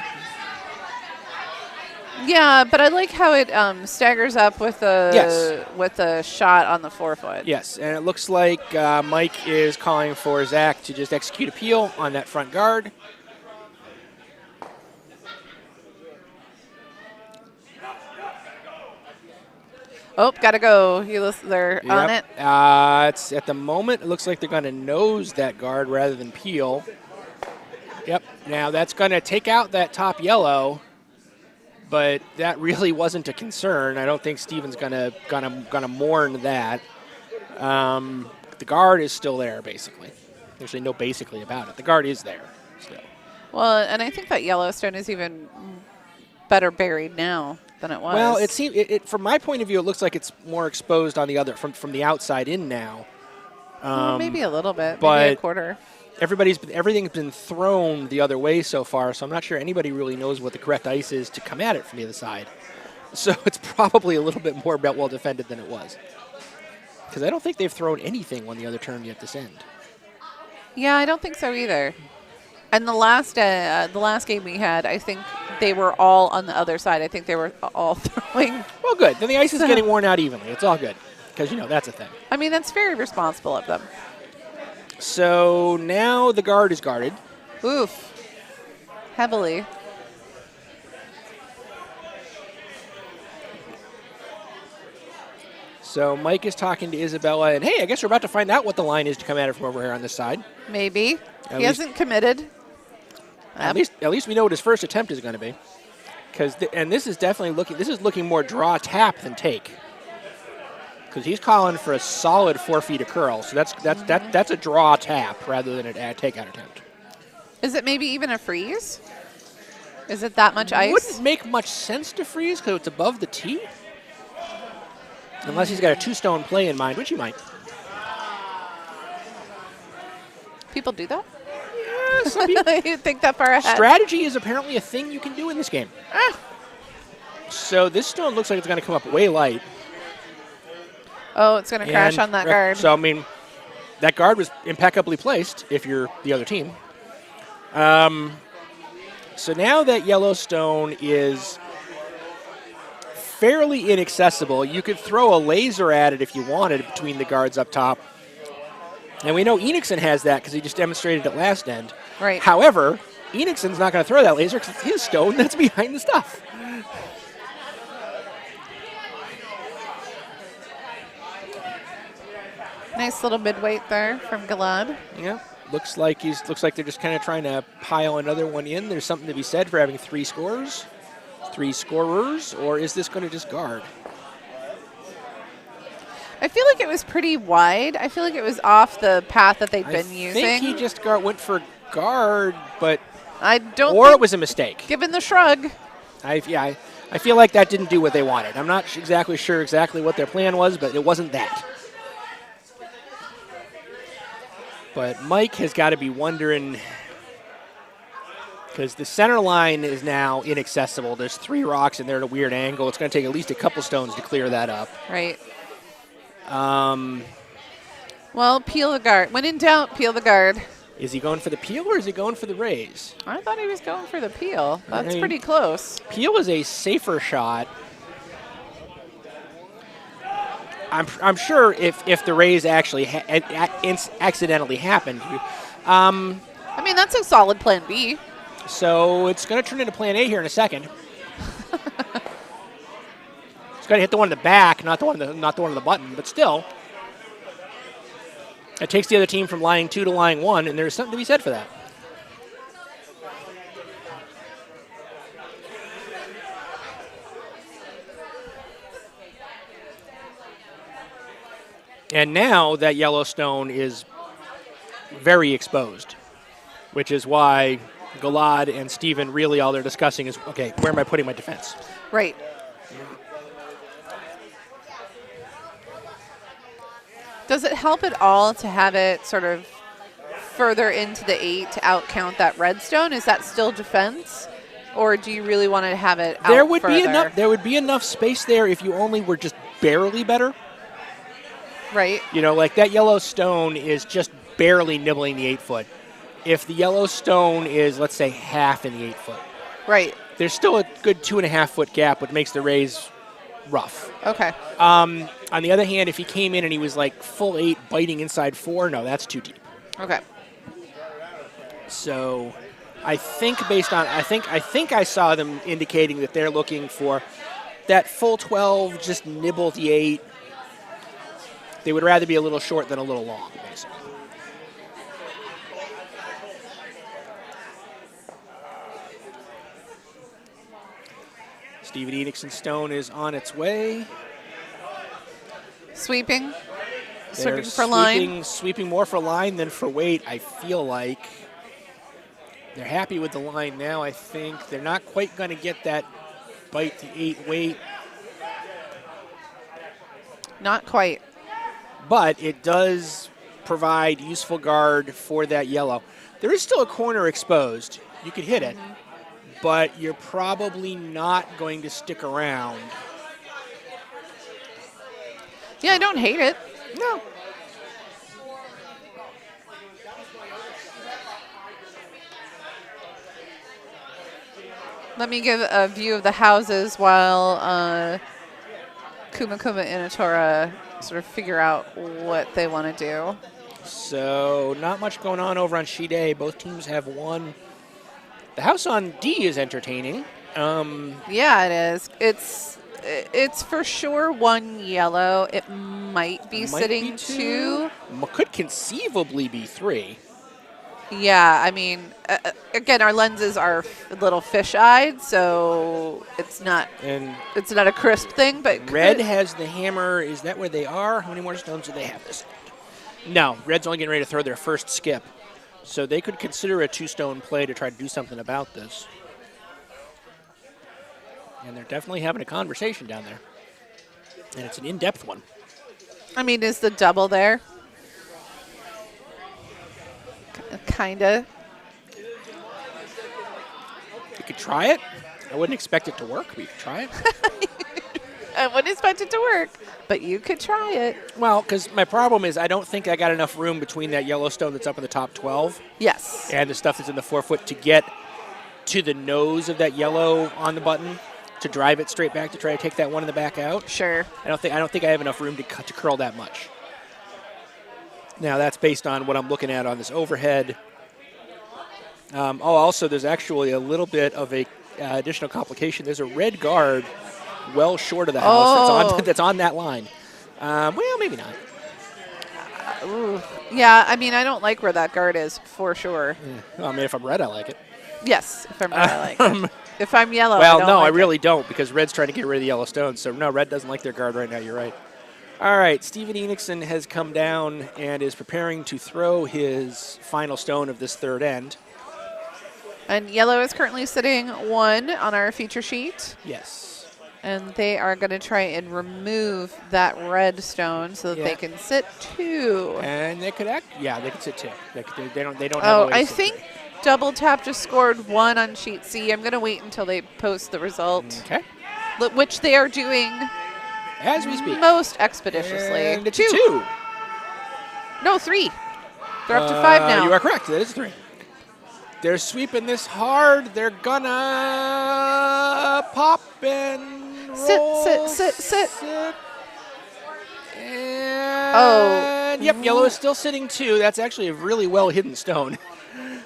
Yeah, but I like how it staggers up with the shot on the 4-foot. Yes, and it looks like Mike is calling for Zach to just execute a peel on that front guard. Oh, gotta go. They're on it. It's at the moment. It looks like they're going to nose that guard rather than peel. Yep. Now that's going to take out that top yellow. But that really wasn't a concern. I don't think Steven's gonna mourn that. The guard is still there, basically. There's no basically about it. The guard is there still. Well, and I think that Yellowstone is even better buried now than it was. Well, it seems from my point of view, it looks like it's more exposed on the other from the outside in now. Maybe a little bit, but maybe a quarter. Everything's been thrown the other way so far, so I'm not sure anybody really knows what the correct ice is to come at it from the other side. So it's probably a little bit more well defended than it was. Because I don't think they've thrown anything on the other turn yet this end. Yeah, I don't think so either. And the last game we had, I think they were all on the other side. I think they were all throwing. Well, good. Then the ice is getting worn out evenly. It's all good. Because, that's a thing. I mean, that's very responsible of them. So now the guard is guarded. Oof. Heavily. So Mike is talking to Isabella, and hey, I guess we're about to find out what the line is to come at it from over here on this side. Maybe. He hasn't committed. At least we know what his first attempt is going to be. And this is definitely looking more draw tap than take. Because he's calling for a solid 4 feet of curl, so that's a draw tap rather than a takeout attempt. Is it maybe even a freeze? Is it that much ice? Wouldn't make much sense to freeze because it's above the tee, unless he's got a 2-stone play in mind, which he might. People do that? Yeah, some people. You think that far ahead? Strategy is apparently a thing you can do in this game. So this stone looks like it's going to come up way light. Oh, it's going to crash on that guard. So, I mean, that guard was impeccably placed if you're the other team. So now that Yellowstone is fairly inaccessible, you could throw a laser at it if you wanted between the guards up top. And we know Enochson has that because he just demonstrated it last end. Right. However, Enochson's not going to throw that laser because it's his stone that's behind the stuff. Nice little midweight there from Gilad. Yeah, looks like they're just kind of trying to pile another one in. There's something to be said for having 3 scorers, or is this going to just guard? I feel like it was pretty wide. I feel like it was off the path that they'd been using. I think he just went for guard, but or it was a mistake. Given the shrug. I feel like that didn't do what they wanted. I'm not exactly sure what their plan was, but it wasn't that. But Mike has got to be wondering, because the center line is now inaccessible. There's 3 rocks and they're at a weird angle. It's going to take at least a couple stones to clear that up. Right. Well, peel the guard. When in doubt, peel the guard. Is he going for the peel or is he going for the raise? I thought he was going for the peel. That's pretty close. Peel is a safer shot. I'm sure if the raise actually accidentally happened. I mean, that's a solid plan B. So it's going to turn into plan A here in a second. It's going to hit the one in the back, not the one on the button, but still. It takes the other team from lying 2 to lying 1, and there's something to be said for that. And now that Yellowstone is very exposed, which is why Gilad and Steven really all they're discussing is, okay, where am I putting my defense? Right. Does it help at all to have it sort of further into the 8 to outcount that red stone? Is that still defense? Or do you really want to have it out there would further? There would be enough space there if you only were just barely better. Right. You know, like that yellow stone is just barely nibbling the 8-foot. If the yellow stone is, let's say, half in the 8-foot. Right. There's still a good 2.5-foot gap, which makes the raise rough. Okay. On the other hand, if he came in and he was like full 8 biting inside 4, no, that's too deep. Okay. So I think based on, I think I saw them indicating that they're looking for that full 12, just nibble the 8. They would rather be a little short than a little long, basically. Steven Enochson stone is on its way. Sweeping. They're Sweeping for line. Sweeping more for line than for weight, I feel like. They're happy with the line now, I think. They're not quite going to get that bite the 8 weight. Not quite. But it does provide useful guard for that yellow. There is still a corner exposed. You could hit it, but you're probably not going to stick around. Yeah, I don't hate it. No. Let me give a view of the houses while Kuma and Tora sort of figure out what they want to do. So not much going on over on sheet A. Both teams have one. The house on D is entertaining. Yeah, it is. It's for sure 1 yellow. It might be sitting 2. Could conceivably be 3. Yeah, I mean, again, our lenses are a little fish-eyed, so it's not a crisp thing. But red has the hammer. Is that where they are? How many more stones do they have this end? No, red's only getting ready to throw their first skip, so they could consider a 2-stone play to try to do something about this. And they're definitely having a conversation down there, and it's an in-depth one. I mean, is the double there? Kinda. You could try it. I wouldn't expect it to work, but you could try it. I wouldn't expect it to work, but you could try it. Well, because my problem is I don't think I got enough room between that Yellowstone that's up in the top 12 Yes. and the stuff that's in the 4-foot to get to the nose of that yellow on the button to drive it straight back to try to take that one in the back out. Sure. I don't think I have enough room to curl that much. Now, that's based on what I'm looking at on this overhead. Also, there's actually a little bit of a additional complication. There's a red guard well short of the house that's on that line. Well, maybe not. Yeah, I mean, I don't like where that guard is, for sure. Yeah. Well, I mean, if I'm red, I like it. Yes, if I'm red, I like it. If I'm yellow, I really don't, because red's trying to get rid of the yellow stone. So, no, red doesn't like their guard right now. You're right. All right, Steven Enochson has come down and is preparing to throw his final stone of this third end. And yellow is currently sitting 1 on our feature sheet. Yes. And they are going to try and remove that red stone so that they can sit 2. And they could they could sit 2. They don't have Oh, a way to I sit think 3. Double Tap just scored 1 on sheet C. I'm going to wait until they post the result. Okay. Which they are doing as we speak. Most expeditiously. And it's 2. No, 3. They're up to 5 now. You are correct. That is 3. They're sweeping this hard. They're gonna pop and roll. Sit. And yep, yellow is still sitting 2. That's actually a really well hidden stone.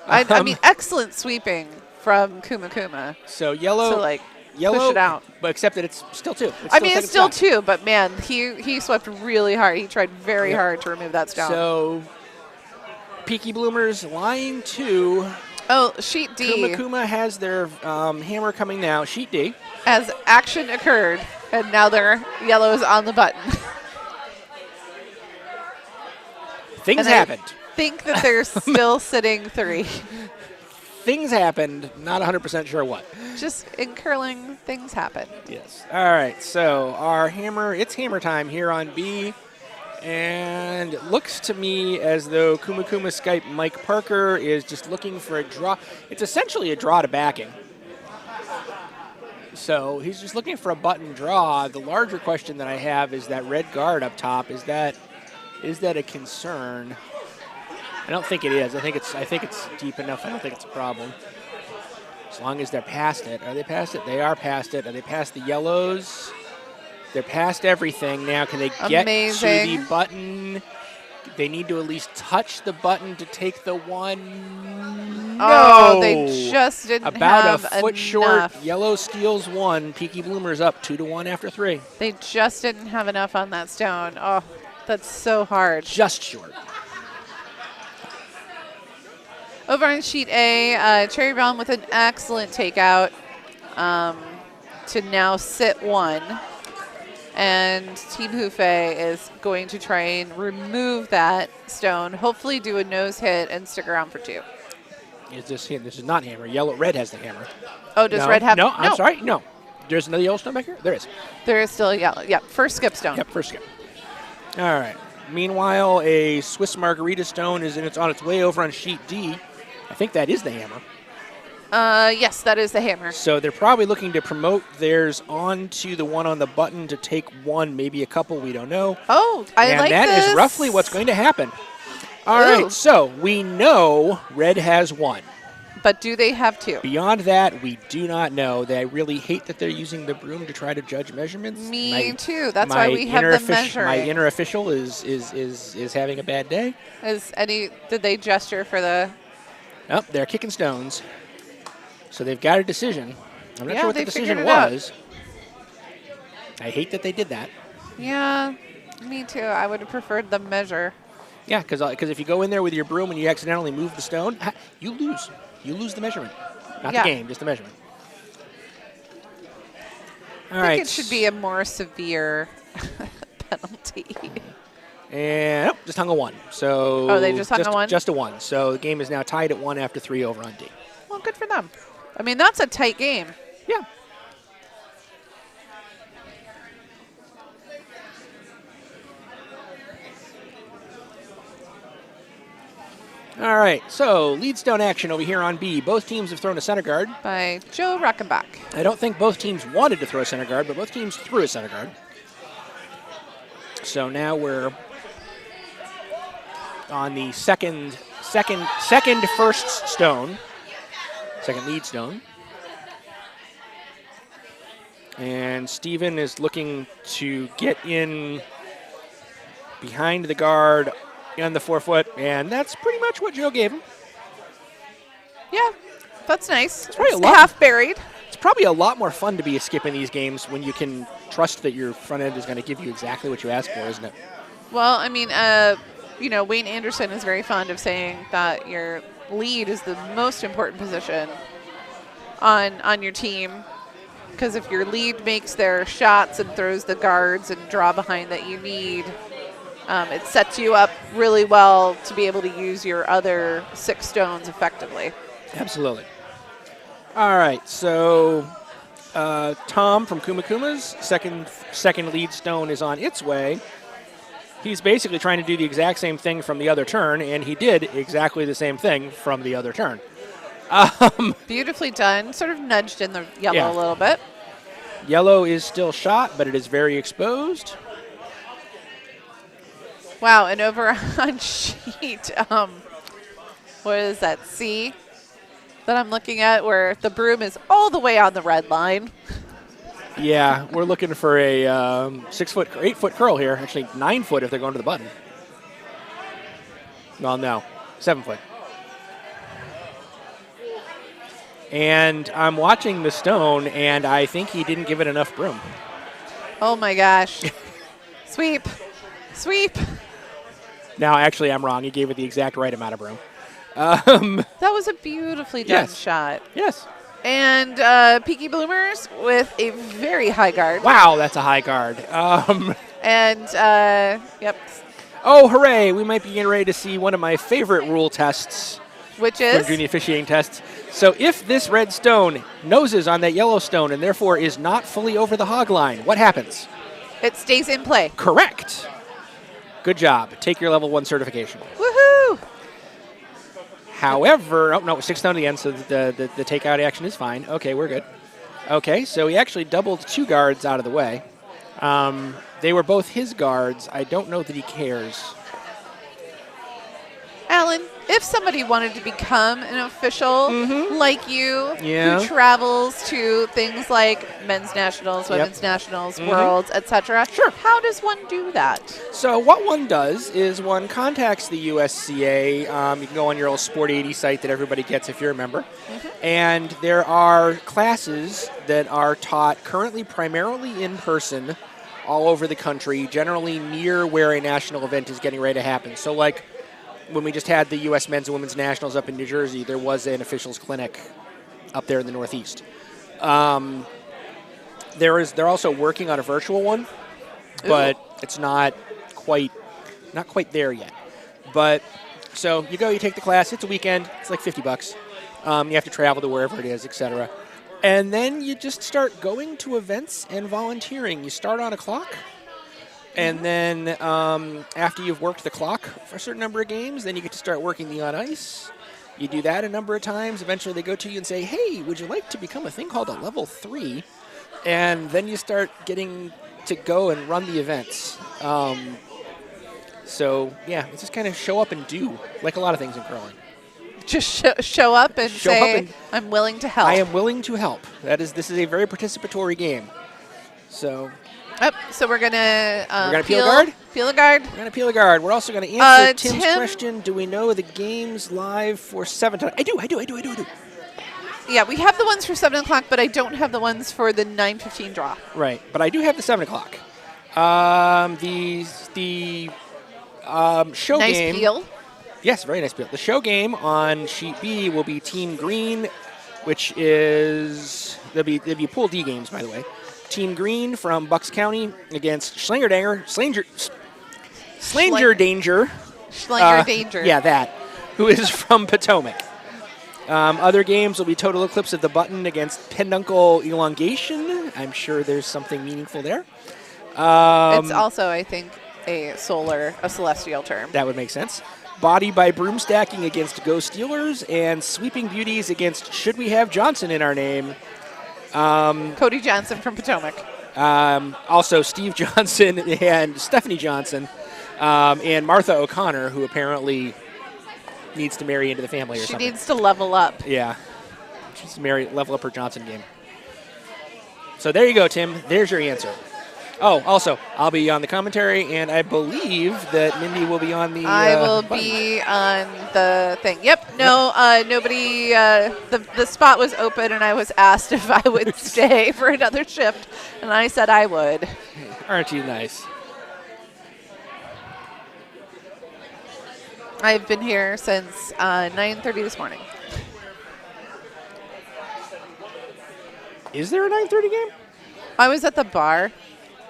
I mean, excellent sweeping from Kuma. So yellow, push it out. But except that it's still 2. It's still 2, but man, he swept really hard. He tried very hard to remove that stone. So Peaky Bloomers line 2. Oh, sheet D. Kuma has their hammer coming now. Sheet D. As action occurred, and now their yellow is on the button. Things happened. I think that they're still sitting 3. Things happened. Not 100% sure what. Just in curling, things happen. Yes. All right. So our hammer. It's hammer time here on B. And it looks to me as though Kuma Skype Mike Parker is just looking for a draw. It's essentially a draw to backing. So he's just looking for a button draw. The larger question that I have is that red guard up top. Is that a concern? I don't think it is. I think it's deep enough. I don't think it's a problem. As long as they're past it. Are they past it? They are past it. Are they past the yellows? They're past everything now. Can they get to the button? They need to at least touch the button to take the 1. No. Oh, they just didn't About have a foot enough. short. Yellow steals 1. Peaky Bloomers up 2-1 after 3. They just didn't have enough on that stone. Oh, that's so hard. Just short. Over on sheet A, Cherry Brown with an excellent takeout to now sit 1. And Team Hufei is going to try and remove that stone, hopefully do a nose hit and stick around for 2. Is this him? This is not hammer. Red has the hammer. Oh, does no, red have? No, I'm sorry. No. There's another yellow stone back here? There is. There is still a yellow. Yep, first skip stone. Yep, first skip. All right. Meanwhile, a Swiss Margarita stone is on its way over on sheet D. I think that is the hammer. Yes, that is the hammer. So they're probably looking to promote theirs onto the one on the button to take 1, maybe a couple, we don't know. Oh, I like this. And that is roughly what's going to happen. All right, so we know red has 1. But do they have 2? Beyond that, we do not know. I really hate that they're using the broom to try to judge measurements. Me too. That's why we have the measuring. My inner official is having a bad day. Did they gesture for the? Oh, they're kicking stones. So they've got a decision. I'm not sure what the decision was. I hate that they did that. Yeah, me too. I would have preferred the measure. Yeah, because if you go in there with your broom and you accidentally move the stone, you lose. You lose the measurement. Not the game, just the measurement. I think it should be a more severe penalty. And just hung a 1. So they just hung a 1? Just a 1. So the game is now tied at 1 after 3 over on D. Well, good for them. I mean, that's a tight game. Yeah. All right, so lead stone action over here on B. Both teams have thrown a center guard. By Joe Rockenbach. I don't think both teams wanted to throw a center guard, but both teams threw a center guard. So now we're on the second first stone. Second lead stone. And Steven is looking to get in behind the guard on the 4-foot, and that's pretty much what Joe gave him. Yeah, that's nice. It's probably half buried. It's probably a lot more fun to be a skip in these games when you can trust that your front end is going to give you exactly what you ask for, isn't it? Well, I mean, Wayne Anderson is very fond of saying that your lead is the most important position on your team, because if your lead makes their shots and throws the guards and draw behind that you need, it sets you up really well to be able to use your other 6 stones effectively. Absolutely. All right, so Tom from Kuma's second lead stone is on its way. He's basically trying to do the exact same thing from the other turn, and he did exactly the same thing from the other turn. Beautifully done. Sort of nudged in the yellow a little bit. Yellow is still shot, but it is very exposed. Wow, and over on sheet what is that, C that I'm looking at where the broom is all the way on the red line. Yeah, we're looking for a 6-foot, 8-foot curl here. Actually, 9 foot if they're going to the button. Well, no, 7 foot. And I'm watching the stone, and I think he didn't give it enough broom. Oh, my gosh. Sweep. Sweep. Now, actually, I'm wrong. He gave it the exact right amount of broom. That was a beautifully done shot. Yes. And Peaky Bloomers with a very high guard. Wow, that's a high guard. Yep. Oh, hooray. We might be getting ready to see one of my favorite rule tests. Which is? During the officiating tests. So if this red stone noses on that yellow stone and therefore is not fully over the hog line, what happens? It stays in play. Correct. Good job. Take your level 1 certification. Woohoo! However, oh no, 6 down to the end, so the takeout action is fine. Okay, we're good. Okay, so he actually doubled 2 guards out of the way. They were both his guards. I don't know that he cares. Alan, if somebody wanted to become an official like you, who travels to things like men's nationals, women's nationals, worlds, etc., how does one do that? So what one does is one contacts the USCA. You can go on your old Sport 80 site that everybody gets if you're a member. And there are classes that are taught currently primarily in person all over the country, generally near where a national event is getting ready to happen. So like when we just had the U.S. Men's and Women's Nationals up in New Jersey, there was an officials clinic up there in the Northeast. They're also working on a virtual one, but it's not quite there yet. But so you go, you take the class. It's a weekend. It's like $50. You have to travel to wherever it is, etc. And then you just start going to events and volunteering. You start on a clock. And then after you've worked the clock for a certain number of games, then you get to start working the on ice. You do that a number of times. Eventually they go to you and say, hey, would you like to become a thing called a level 3? And then you start getting to go and run the events. So, yeah, it's just kind of show up and do, like a lot of things in curling. Just show up and say, I'm willing to help. I am willing to help. This is a very participatory game. So... so we're gonna peel a guard. Peel a guard. We're gonna peel a guard. We're also gonna answer Tim's question. Do we know the game's live for 7 tonight? I do. Yeah, we have the ones for 7 o'clock, but I don't have the ones for the 9:15 draw. Right, but I do have the 7 o'clock. The show game. Nice peel. Yes, very nice peel. The show game on sheet B will be Team Green, which is there'll be Pool D games, by the way. Team Green from Bucks County against Slanger Danger. Yeah, that. Who is from Potomac. Other games will be Total Eclipse of the Button against Peduncle Elongation. I'm sure there's something meaningful there. It's also, I think, a celestial term. That would make sense. Body by Broom Stacking against Go Steelers, and Sweeping Beauties against Should We Have Johnson in Our Name. Cody Johnson from Potomac. Also Steve Johnson and Stephanie Johnson, and Martha O'Connor, who apparently needs to marry into the family or something. She needs to level up. Yeah. She needs to level up her Johnson game. So there you go, Tim. There's your answer. Oh, also, I'll be on the commentary, and I believe that Mindy will be on the I will be on the thing. Yep. No, nobody. The spot was open, and I was asked if I would stay for another shift, and I said I would. Aren't you nice? I've been here since 9:30 this morning. Is there a 9:30 game? I was at the bar.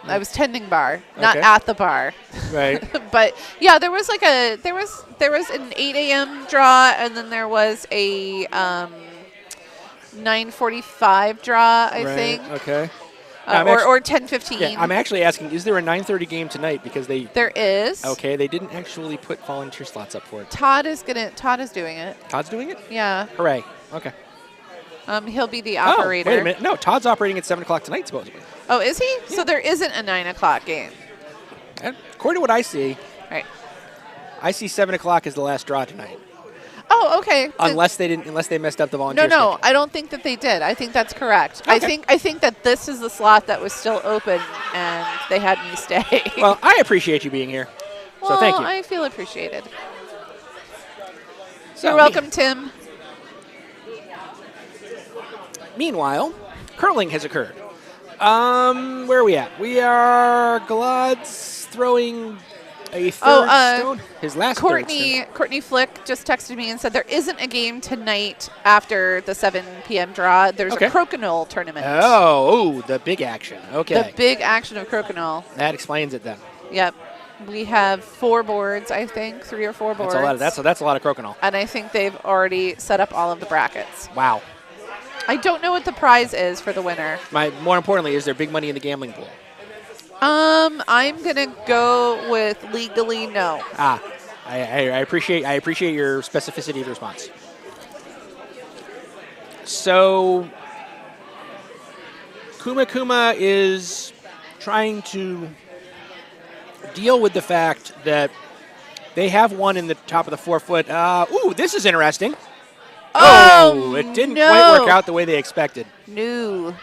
I was tending bar, not at the bar. Right. But yeah, there was an 8 a.m. draw, and then there was a 9:45 draw, I think. Okay. Or 10:15. Yeah, I'm actually asking, is there a 9:30 game tonight? Because there is. Okay, they didn't actually put volunteer slots up for it. Todd is doing it. Todd's doing it? Yeah. Hooray. Okay. He'll be the operator. Oh, wait a minute. No, Todd's operating at 7 o'clock tonight, supposedly. Oh, is he? Yeah. So there isn't a 9 o'clock game. According to what I see, right. I see 7 o'clock as the last draw tonight. Oh, okay. Unless they messed up the volunteer No, schedule. I don't think that they did. I think that's correct. Okay. I think that this is the slot that was still open, and they had me stay. Well, I appreciate you being here, so thank you. I feel appreciated. So, You're welcome, Tim. Meanwhile, curling has occurred. Where are we at? We are Gilad's throwing a third stone. His last third stone. Courtney Flick just texted me and said there isn't a game tonight after the 7 p.m. draw. There's a crokinole tournament. Oh, the big action. Okay. The big action of crokinole. That explains it then. Yep. We have 4 boards, I think, 3 or 4 boards. That's a lot of crokinole. And I think they've already set up all of the brackets. Wow. I don't know what the prize is for the winner. More importantly, is there big money in the gambling pool? I'm gonna go with legally no. I appreciate your specificity of response. So Kuma is trying to deal with the fact that they have one in the top of the 4 foot. Ooh, this is interesting. Oh, it didn't quite work out the way they expected. No.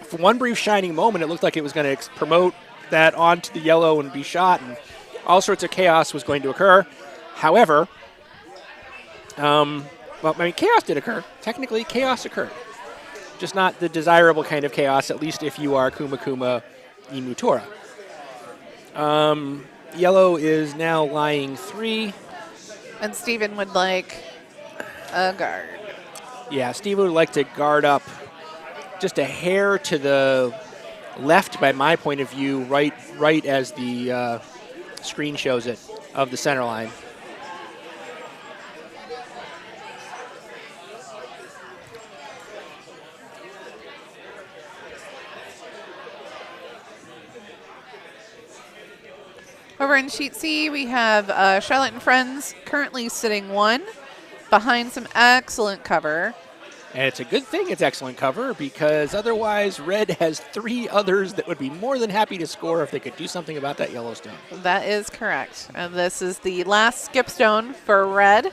For one brief shining moment, it looked like it was going to promote that onto the yellow and be shot, and all sorts of chaos was going to occur. However, chaos did occur. Technically, chaos occurred. Just not the desirable kind of chaos, at least if you are Kuma Imu Tora. Yellow is now lying 3. And Steven would like a guard. Yeah, Steven would like to guard up just a hair to the left, by my point of view, right as the screen shows it, of the center line. Over in Sheet C, we have Charlotte and Friends currently sitting 1 behind some excellent cover. And it's a good thing it's excellent cover, because otherwise Red has 3 others that would be more than happy to score if they could do something about that yellow stone. That is correct. And this is the last skip stone for Red.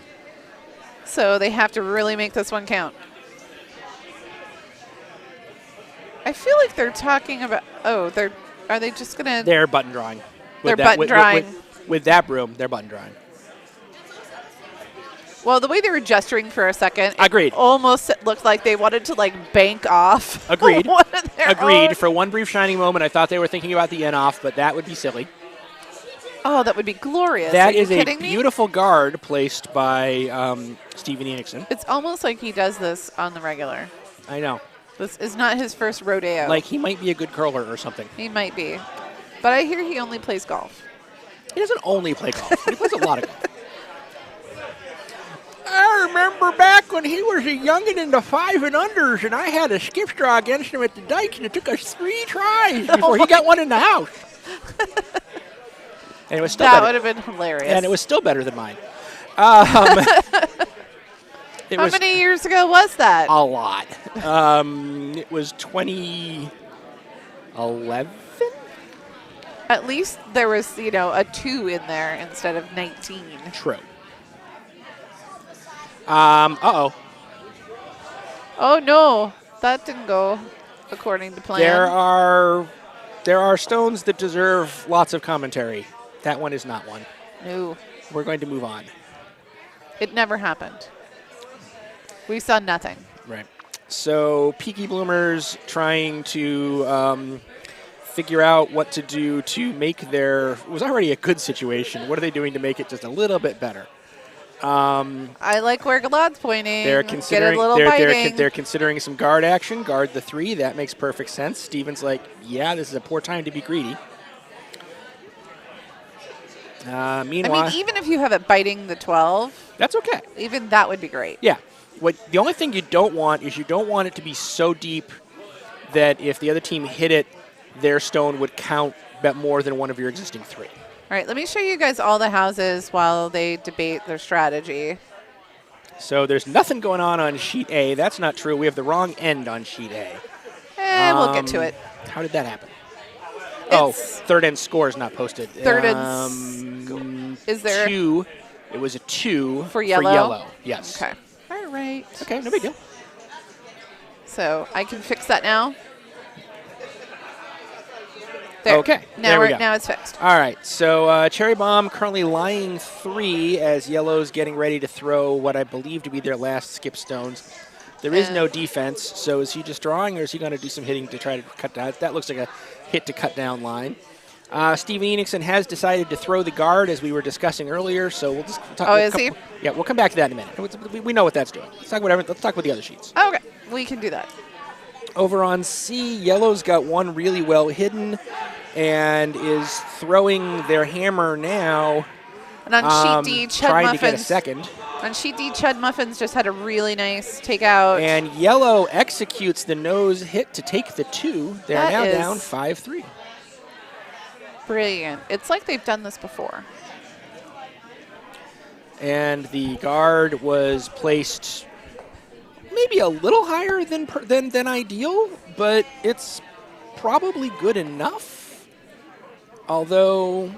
So they have to really make this one count. I feel like they're talking about, are they just going to? They're button drawing. They're button drawing. With that broom, they're button drawing. Well, the way they were gesturing for a second, Agreed. It almost looked like they wanted to bank off. Agreed. Agreed. For one brief shining moment, I thought they were thinking about the end off, but that would be silly. Oh, that would be glorious. That is a beautiful guard placed by Stephen Enochson. It's almost like he does this on the regular. I know. This is not his first rodeo. Like he might be a good curler or something. He might be. But I hear he only plays golf. He doesn't only play golf. He plays a lot of golf. I remember back when he was a youngin' in the 5 and unders, and I had a skip straw against him at the dikes, and it took us 3 tries before he got one in the house. And it was still that would have been hilarious. And it was still better than mine. How many years ago was that? A lot. It was 2011. At least there was, a 2 in there instead of 19. True. Uh-oh. Oh, no. That didn't go according to plan. There are stones that deserve lots of commentary. That one is not one. No. We're going to move on. It never happened. We saw nothing. Right. So, Peaky Bloomers trying to figure out what to do to make it was already a good situation. What are they doing to make it just a little bit better? I like where Gilad's pointing. They're considering they're considering some guard action. Guard the 3. That makes perfect sense. Steven's like, yeah, this is a poor time to be greedy. Meanwhile, even if you have it biting the 12, that's okay. Even that would be great. Yeah. The only thing you don't want is you don't want it to be so deep that if the other team hit it, their stone would count more than one of your existing 3. All right, let me show you guys all the houses while they debate their strategy. So there's nothing going on Sheet A. That's not true. We have the wrong end on Sheet A. We'll get to it. How did that happen? It's third end score is not posted. Third end is there 2 It was a 2 for yellow. Yes. Okay. All right. Okay, no big deal. So I can fix that now. There. Okay, Now there we go. Now it's fixed. All right, so Cherry Bomb currently lying 3 as Yellow's getting ready to throw what I believe to be their last skip stones. There is no defense, so is he just drawing, or is he going to do some hitting to try to cut down? That looks like a hit to cut down line. Steven Enochson has decided to throw the guard, as we were discussing earlier, so we'll just talk. Oh, is he? Yeah, we'll come back to that in a minute. We know what that's doing. Let's talk about the other sheets. Okay, we can do that. Over on C, Yellow's got one really well hidden and is throwing their hammer now. And on sheet D, Chud trying Muffins. to get a second. On sheet D, Chud Muffins just had a really nice takeout. And Yellow executes the nose hit to take the 2. They're That now is down 5-3. Brilliant. It's like they've done this before. And the guard was placed maybe a little higher than ideal, but it's probably good enough. Although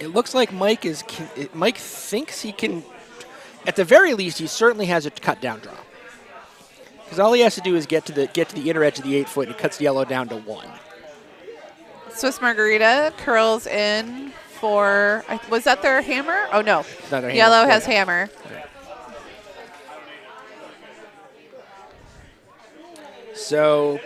it looks like Mike thinks he can. At the very least, he certainly has a cut down draw. Because all he has to do is get to the inner edge of the 8-foot, and it cuts Yellow down to 1. Swiss Margarita curls in for. Was that their hammer? Oh no, Yellow has hammer. Okay. So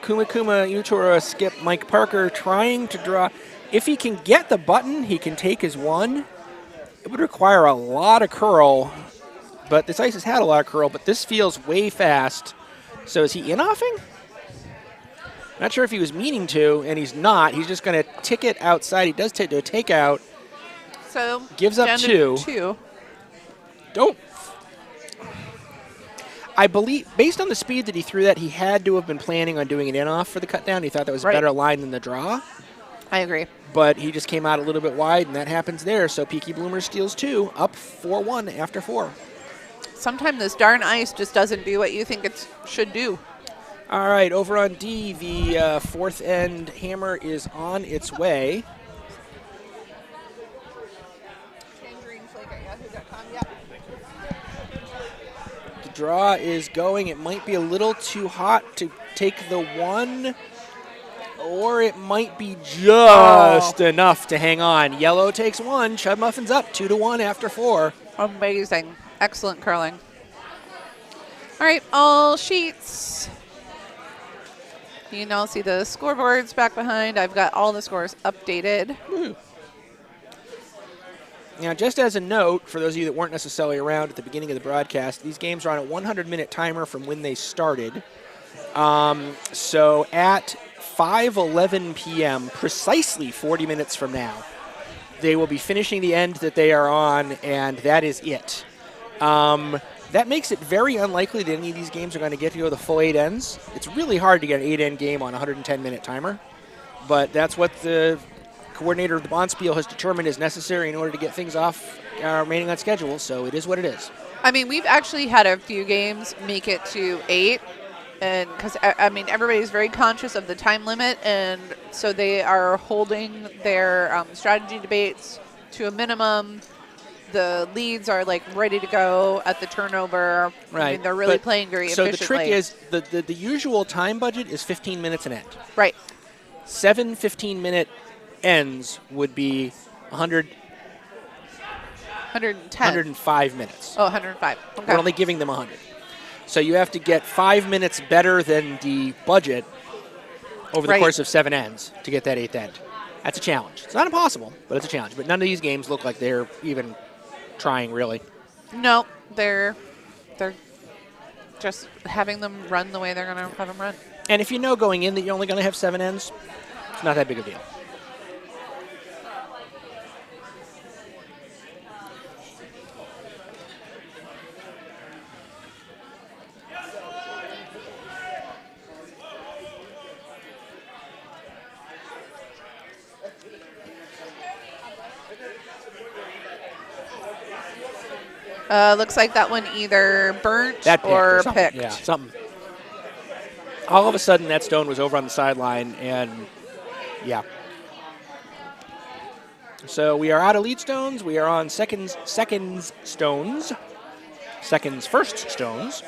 Kuma Utora skip Mike Parker trying to draw. If he can get the button, he can take his 1. It would require a lot of curl, but this ice has had a lot of curl, but this feels way fast. So is he in-offing? Not sure if he was meaning to, and he's not. He's just going to tick it outside. He does do a takeout. So gives up 2. Don't. I believe, based on the speed that he threw that, he had to have been planning on doing an in-off for the cut down. He thought that was a better line than the draw. I agree. But he just came out a little bit wide, and that happens there. So Peaky Bloomers steals 2, up 4-1 after 4. Sometimes this darn ice just doesn't do what you think it should do. All right, over on D, the fourth end hammer is on its way. The draw is going. It might be a little too hot to take the 1, or it might be just enough to hang on. Yellow takes 1. Chud Muffins up 2-1 after 4. Amazing. Excellent curling. All right, all sheets. You can all see the scoreboards back behind. I've got all the scores updated. Now, just as a note, for those of you that weren't necessarily around at the beginning of the broadcast, these games are on a 100-minute timer from when they started. So at 5:11 p.m., precisely 40 minutes from now, they will be finishing the end that they are on, and that is it. That makes it very unlikely that any of these games are going to get to go the full 8 ends. It's really hard to get an 8-end game on a 110-minute timer, but that's what the coordinator of the Bonspiel has determined is necessary in order to get things off remaining on schedule, so it is what it is. I mean, we've actually had a few games make it to 8, and because, I mean, everybody's very conscious of the time limit, and so they are holding their strategy debates to a minimum. The leads are like ready to go at the turnover. Right. I mean, they're really playing very efficiently. So the trick is the usual time budget is 15 minutes an end. Right. 7 15-minute ends would be 105 minutes. Oh, 105. Okay. We're only giving them 100. So you have to get 5 minutes better than the budget over the course of 7 ends to get that 8th end. That's a challenge. It's not impossible, but it's a challenge. But none of these games look like they're even trying, really. No, they're just having them run the way they're going to have them run. And if you know going in that you're only going to have 7 ends, it's not that big of a deal. Looks like that one either burnt or picked. Yeah, something. All of a sudden, that stone was over on the sideline, and yeah. So we are out of lead stones. We are on seconds stones. Seconds first stones.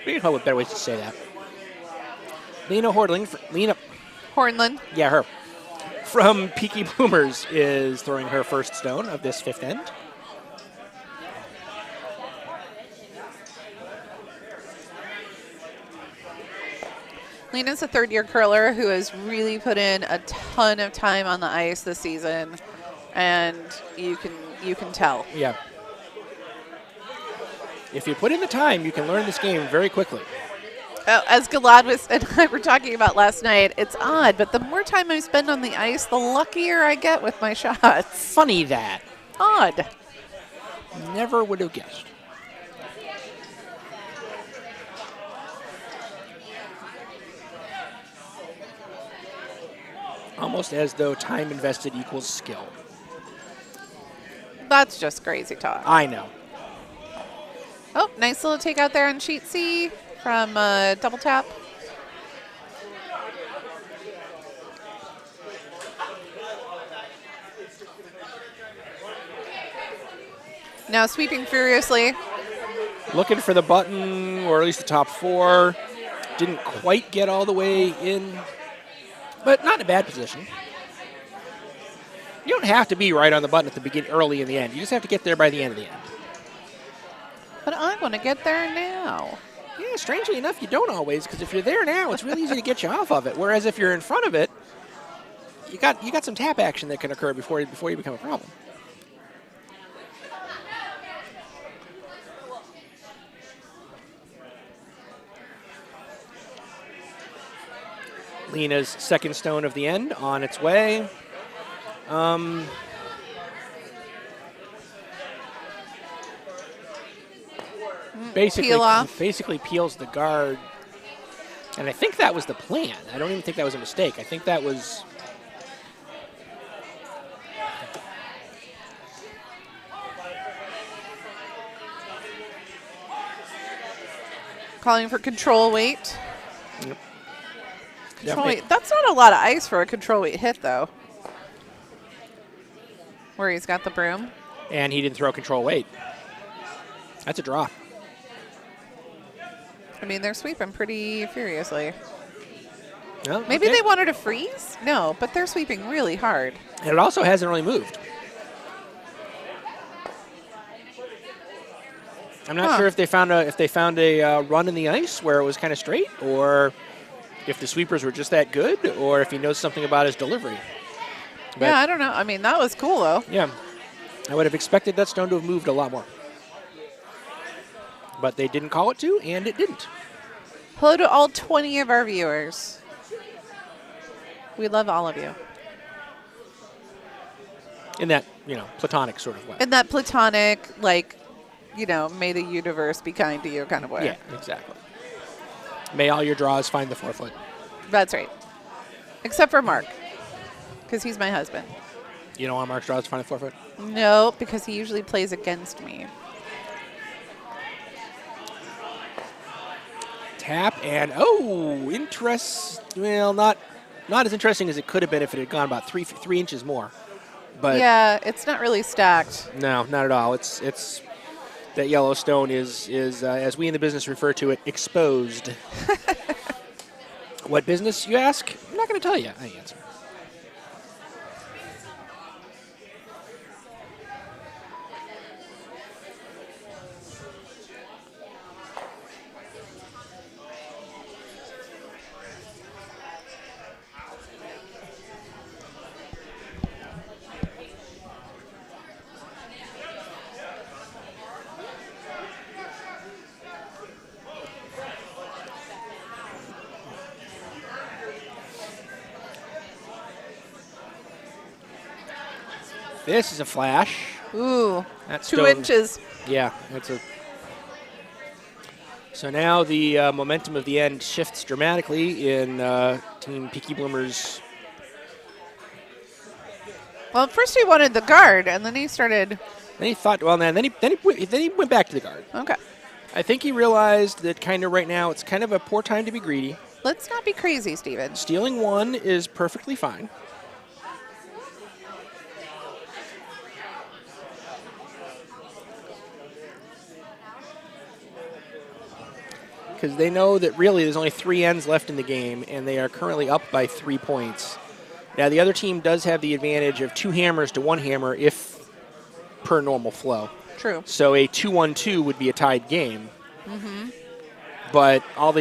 We can come up with better ways to say that. Leena Hornlein. Yeah, her. From Peaky Bloomers is throwing her first stone of this fifth end. Leena's a third-year curler who has really put in a ton of time on the ice this season, and you can tell. Yeah. If you put in the time, you can learn this game very quickly. As Gilad and I were talking about last night, it's odd, but the more time I spend on the ice, the luckier I get with my shots. Funny that. Odd. Never would have guessed. Almost as though time invested equals skill. That's just crazy talk. I know. Oh, nice little takeout there on sheet C from Double Tap. Now sweeping furiously. Looking for the button, or at least the top four. Didn't quite get all the way in, but not in a bad position. You don't have to be right on the button at the beginning, early in the end. You just have to get there by the end of the end. But I want to get there now. Yeah, strangely enough, you don't always, because if you're there now, it's really easy to get you off of it. Whereas if you're in front of it, you got some tap action that can occur before you become a problem. Leena's second stone of the end on its way. Basically peels the guard. And I think that was the plan. I don't even think that was a mistake. I think that was... Calling for control weight. Yep. Control weight. That's not a lot of ice for a control weight hit, though. Where he's got the broom. And he didn't throw control weight. That's a draw. I mean, they're sweeping pretty furiously. Well, Maybe they wanted to freeze? No, but they're sweeping really hard. And it also hasn't really moved. I'm not sure if they found a run in the ice where it was kind of straight, or if the sweepers were just that good, or if he knows something about his delivery. But yeah, I don't know. I mean, that was cool, though. Yeah. I would have expected that stone to have moved a lot more. But they didn't call it to, and it didn't. Hello to all 20 of our viewers. We love all of you. In that, platonic sort of way. In that platonic, like, may the universe be kind to you kind of way. Yeah, exactly. May all your draws find the 4 foot. That's right. Except for Mark, because he's my husband. You don't want Mark's draws to find the 4 foot? No, because he usually plays against me. Tap and well, not as interesting as it could have been if it had gone about 3 inches more. But yeah, it's not really stacked. No, not at all. It's that yellow stone is as we in the business refer to it, exposed. What business, you ask? I'm not going to tell you. I answer. This is a flash. Ooh, that's 2 inches. Yeah, that's a. So now the momentum of the end shifts dramatically in Team Peaky Bloomers. Well, at first he wanted the guard, and then he started. Then he thought, well, then he went back to the guard. Okay. I think he realized that kind of right now it's kind of a poor time to be greedy. Let's not be crazy, Steven. Stealing 1 is perfectly fine. because they know that really there's only 3 ends left in the game, and they are currently up by 3 points. Now, the other team does have the advantage of 2 hammers to 1 hammer if per normal flow. True. So a 2-1-2 would be a tied game. But all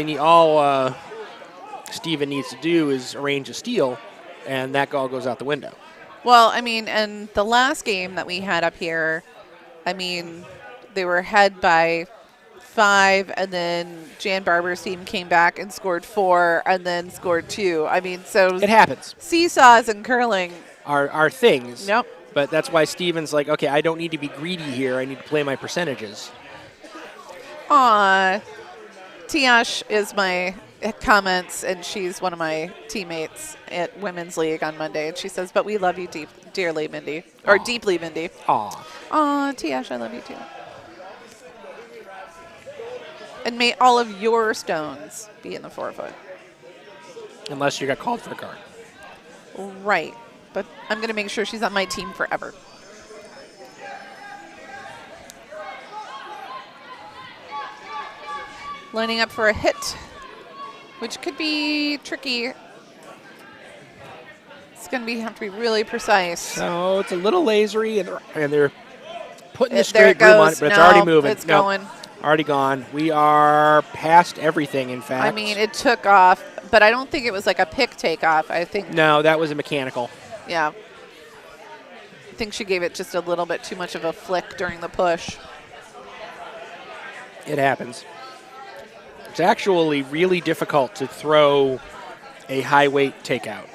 Steven needs to do is arrange a steal, and that all goes out the window. Well, I mean, and the last game that we had up here, I mean, they were ahead by 5, and then Jan Barber's team came back and scored 4, and then scored 2. I mean, so it happens. Seesaws and curling are things. Yep. But that's why Steven's like, okay, I don't need to be greedy here. I need to play my percentages. Aw. Tiash is my comments, and she's one of my teammates at Women's League on Monday, and she says, but we love you dearly, Mindy. Or deeply, Mindy. Aw. Aw, Tiash, I love you too. And may all of your stones be in the 4-foot. Unless you got called for a card. Right. But I'm going to make sure she's on my team forever. Lining up for a hit, which could be tricky. It's going to have to be really precise. So it's a little lasery, and they're putting the straight broom on it, but it's no, already moving. It's going. Already gone. We are past everything, in fact. I mean, it took off, but I don't think it was like a pick takeoff. I think. No, that was a mechanical. Yeah. I think she gave it just a little bit too much of a flick during the push. It happens. It's actually really difficult to throw a high weight takeout.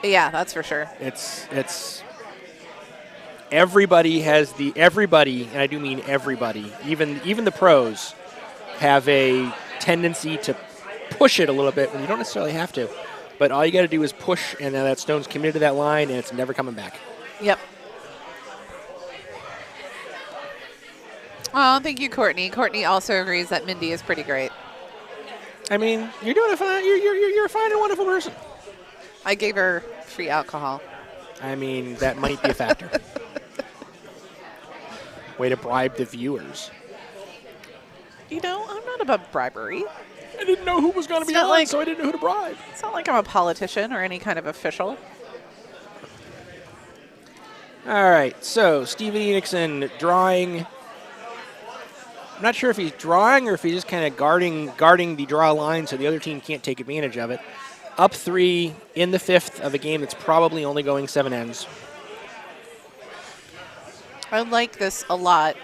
Yeah, that's for sure. It's everybody, and I do mean everybody, even the pros have a tendency to push it a little bit when you don't necessarily have to. But all you got to do is push, and then that stone's committed to that line, and it's never coming back. Yep. Oh, thank you, Courtney. Courtney also agrees that Mindy is pretty great. I mean, you're doing a fine. You're a fine and wonderful person. I gave her free alcohol. I mean, that might be a factor. Way to bribe the viewers. You know, I'm not about bribery. I didn't know who was going to be on, so I didn't know who to bribe. It's not like I'm a politician or any kind of official. All right, so Steven Enochson drawing. I'm not sure if he's drawing or if he's just kind of guarding the draw line so the other team can't take advantage of it. Up 3 in the 5th of a game that's probably only going 7 ends. I like this a lot.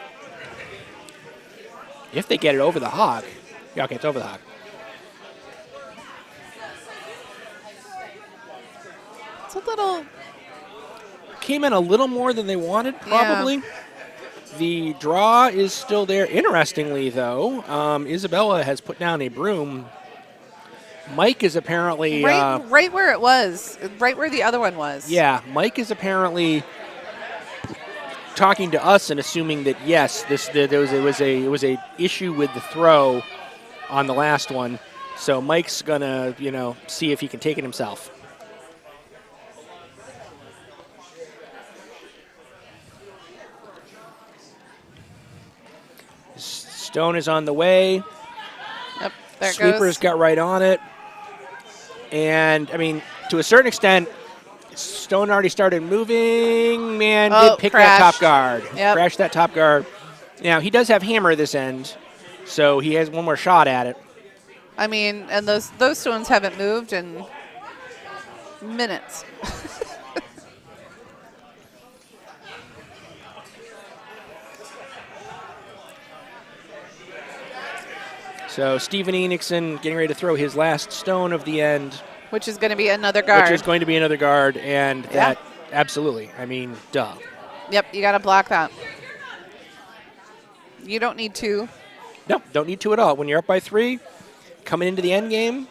If they get it over the hog. Yeah, okay, it's over the hog. It's a little... Came in a little more than they wanted, probably. Yeah. The draw is still there. Interestingly, though, Isabella has put down a broom. Mike is apparently... Right where it was. Right where the other one was. Yeah, Mike is apparently talking to us and assuming that, yes, it was a issue with the throw on the last one. So Mike's going to, see if he can take it himself. Stone is on the way. Yep, there it Sweeper's goes. got right on it. And, I mean, to a certain extent, Stone already started moving. Man, did pick crashed. that top guard. Yep. Crashed that top guard. Now, he does have hammer this end, so he has one more shot at it. I mean, and those stones haven't moved in minutes. So Steven Enochson getting ready to throw his last stone of the end. Which is going to be another guard. Which is going to be another guard, and that, absolutely. I mean, duh. Yep, you got to block that. You don't need 2. No, don't need 2 at all. When you're up by 3, coming into the end game,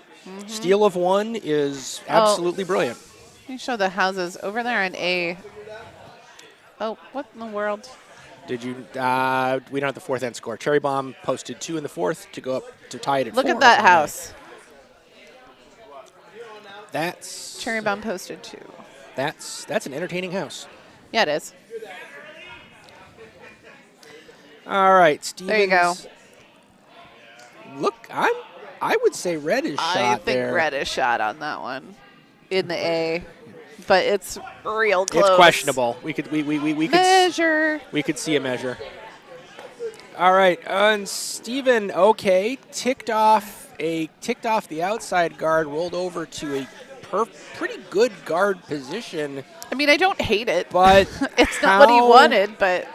steal of 1 is absolutely brilliant. Let me show the houses over there in A. Oh, what in the world? Did you? We don't have the 4th end score. Cherry Bomb posted 2 in the 4th to go up to tie it at 4. Look at that house. That's Cherry Bomb posted 2. That's an entertaining house. Yeah, it is. All right, Stevens. There you go. Look, I would say red is shot I think there. red is shot on that one in the A, but it's real close. It's questionable. We could measure. We could see a measure. All right, and Steven, okay, ticked off the outside guard, rolled over to a pretty good guard position. I mean, I don't hate it, but it's not what he wanted. But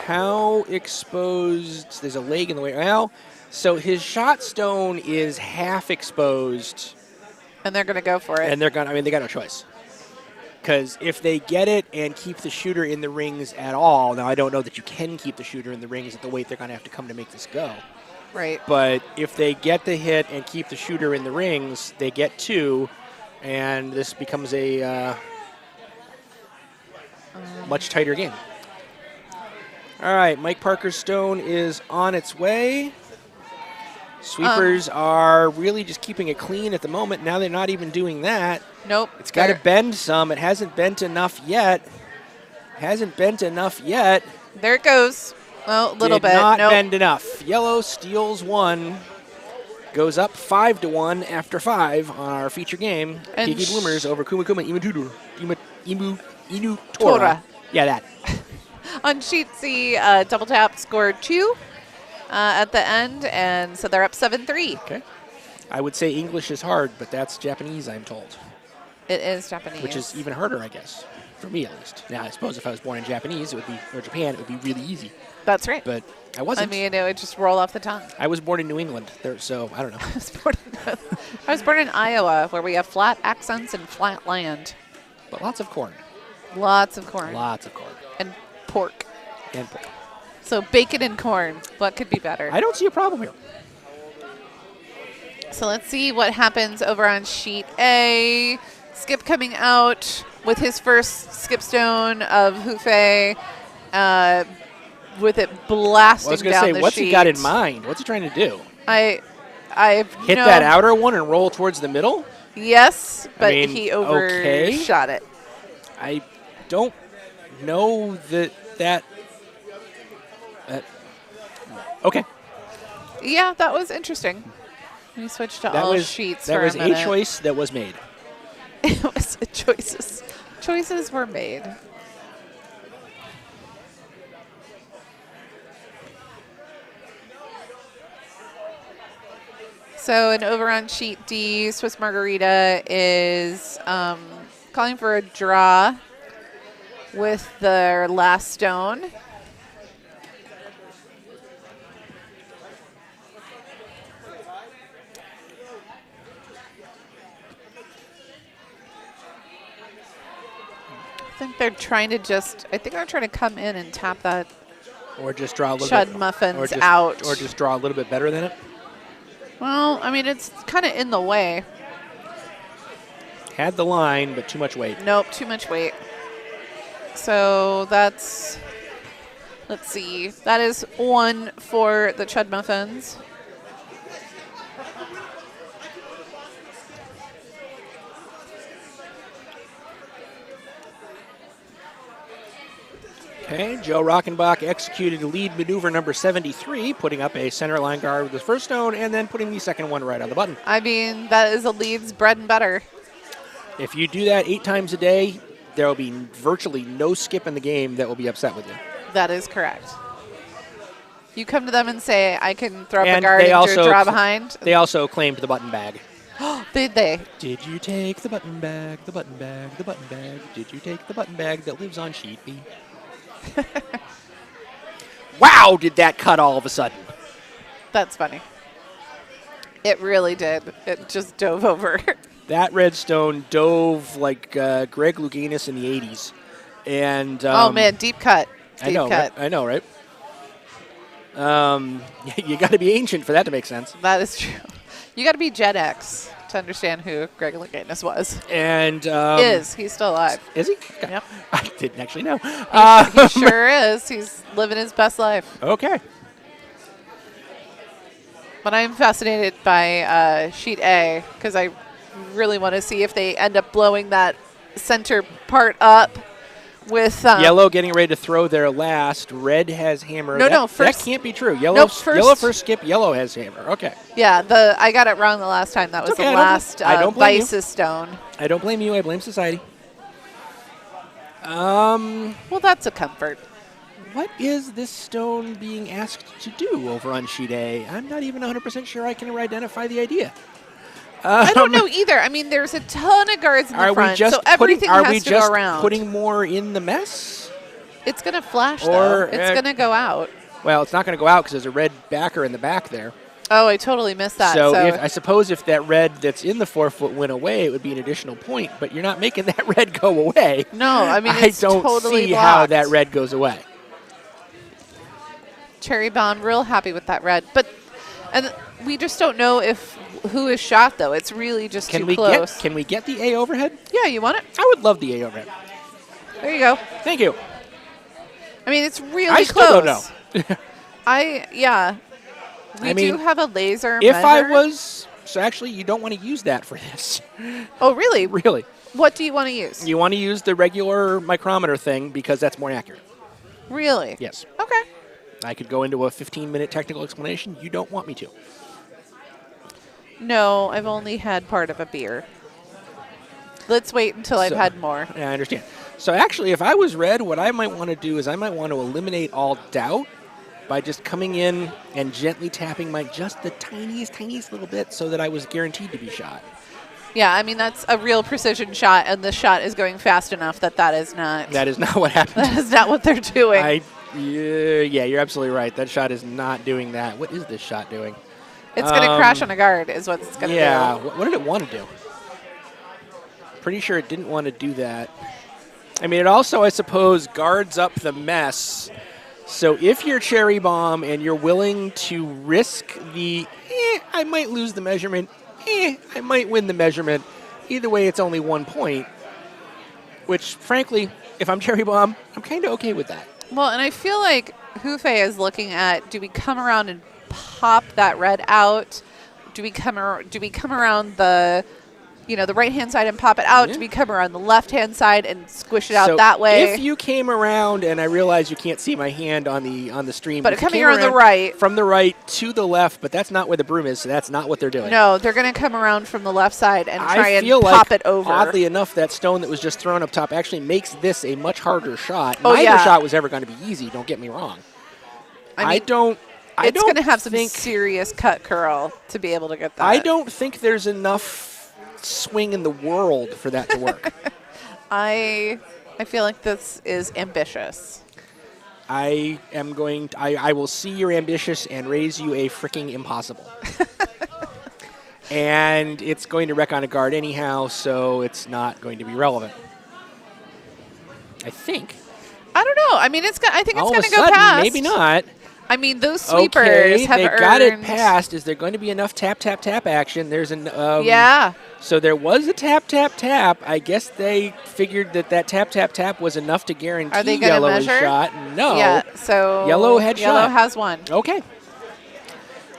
how exposed? There's a leg in the way. Well, so his shot stone is half exposed, and they're going to go for it. And they're going. I mean, they got no choice. Because if they get it and keep the shooter in the rings at all, now I don't know that you can keep the shooter in the rings at the weight they're going to have to come to make this go. Right. But if they get the hit and keep the shooter in the rings, they get 2, and this becomes a much tighter game. All right, Mike Parker's stone is on its way. Sweepers are really just keeping it clean at the moment. Now they're not even doing that. Nope. It's got to bend some. It hasn't bent enough yet. There it goes. Oh, a little bit. Did not bend enough. Yellow steals 1. Goes up 5-1 after 5 on our feature game. Peaky Bloomers over Kuma Inu Tora. Yeah, that. On sheet C, double tap scored 2 at the end, and so they're up 7-3. Okay. I would say English is hard, but that's Japanese, I'm told. It is Japanese. Which is even harder, I guess, for me at least. Now, I suppose if I was born in Japanese, or Japan, it would be really easy. That's right. But I wasn't. I mean, it would just roll off the tongue. I was born in New England, so I don't know. I was born in Iowa, where we have flat accents and flat land. But lots of corn. Lots of corn. Lots of corn. And pork. And pork. So bacon and corn. What could be better? I don't see a problem here. So let's see what happens over on sheet A. Skip coming out with his first skip stone of Hufei, with it blasting down the sheet. I was going to say, what's he got in mind? What's he trying to do? I hit that outer one and roll towards the middle? Yes, but he overshot it. I don't know that. Okay. Yeah, that was interesting. We switched to all sheets for a minute. That was a choice that was made. It was choices. Choices were made. So an over on sheet D, Swiss Margarita is calling for a draw with their last stone. I think they're trying to come in and tap that. Or just draw a little Chud muffins out. Or just draw a little bit better than it. Well, I mean, it's kind of in the way. Had the line, but too much weight. Nope, too much weight. So that's, let's see, that is 1 for the Chud muffins. Okay, Joe Rockenbach executed lead maneuver number 73, putting up a center line guard with his first stone and then putting the second one right on the button. I mean, that is a lead's bread and butter. If you do that 8 times a day, there will be virtually no skip in the game that will be upset with you. That is correct. You come to them and say, I can throw up a guard and do a draw behind. They also claimed the button bag. Did they? Did you take the button bag, the button bag, the button bag? Did you take the button bag that lives on sheet B? Wow, did that cut all of a sudden? That's funny. It really did. It just dove over. That redstone dove like Greg Louganis in the 80s. And oh, man, deep cut. Deep cut. I know, right? You got to be ancient for that to make sense. That is true. You got to be Gen X to understand who Greg Louganis was. And he's still alive? Is he? Okay. Yep. I didn't actually know. He sure is. He's living his best life. Okay. But I'm fascinated by sheet A because I really want to see if they end up blowing that center part up with Yellow getting ready to throw their last. Red has hammer. No, that first. can't be true. Yellow, Nope, yellow first skip. Yellow has hammer. Okay. Yeah, I got it wrong the last time. That was okay, the last I don't blame Vice's stone. I don't blame you. I blame society. Well, that's a comfort. What is this stone being asked to do over on sheet A? I'm not even 100% sure I can identify the idea. I don't know either. I mean, there's a ton of guards in the front, so everything has to go around. Are we just putting more in the mess? It's going to flash, though. It's going to go out. Well, it's not going to go out because there's a red backer in the back there. Oh, I totally missed that. So I suppose if that red that's in the 4-foot went away, it would be an additional point, but you're not making that red go away. No, I mean, it's totally blocked. I don't see how that red goes away. Cherry Bomb, real happy with that red. And we just don't know who is shot, though. It's really just too close. Can we get the A overhead? Yeah, you want it? I would love the A overhead. There you go. Thank you. I mean, it's really close. I still don't know. Yeah. We do have a laser If measure. I was... So actually, you don't want to use that for this. Oh, really? Really. What do you want to use? You want to use the regular micrometer thing because that's more accurate. Really? Yes. Okay. I could go into a 15-minute technical explanation. You don't want me to. No, I've only had part of a beer. Let's wait until I've had more. Yeah, I understand. So actually, if I was red, what I might want to do is I might want to eliminate all doubt by just coming in and gently tapping just the tiniest little bit so that I was guaranteed to be shot. Yeah, I mean, that's a real precision shot, and the shot is going fast enough that is not... That is not what happened. That is not what they're doing. Yeah, you're absolutely right. That shot is not doing that. What is this shot doing? It's going to crash on a guard is what it's going to do. Yeah, what did it want to do? Pretty sure it didn't want to do that. I mean, it also, I suppose, guards up the mess. So if you're Cherry Bomb and you're willing to risk the, I might lose the measurement, I might win the measurement. Either way, it's only 1 point, which, frankly, if I'm Cherry Bomb, I'm kind of okay with that. Well, and I feel like Hufei is looking at, do we come around and pop that red out? Do we come around the, the right-hand side and pop it out? Yeah. Do we come around the left-hand side and squish it out that way? If you came around, and I realize you can't see my hand on the stream, but coming around the right. From the right to the left, but that's not where the broom is, so that's not what they're doing. No, they're going to come around from the left side and try and pop like, it over. Oddly enough, that stone that was just thrown up top actually makes this a much harder shot. Oh, Neither shot was ever going to be easy, don't get me wrong. It's going to have some serious cut curl to be able to get that. I don't think there's enough swing in the world for that to work. I feel like this is ambitious. I will see you're ambitious and raise you a freaking impossible. And it's going to wreck on a guard anyhow, so it's not going to be relevant. I think. I don't know. I mean, I think it's going to go past. past. Maybe not. I mean, those sweepers have they earned... got it past. Is there going to be enough tap, tap, tap action? There's an... yeah. So there was a tap, tap, tap. I guess they figured that tap, tap, tap was enough to guarantee yellow is shot. No. Yeah, so... Yellow had Yellow shot. has one. Okay.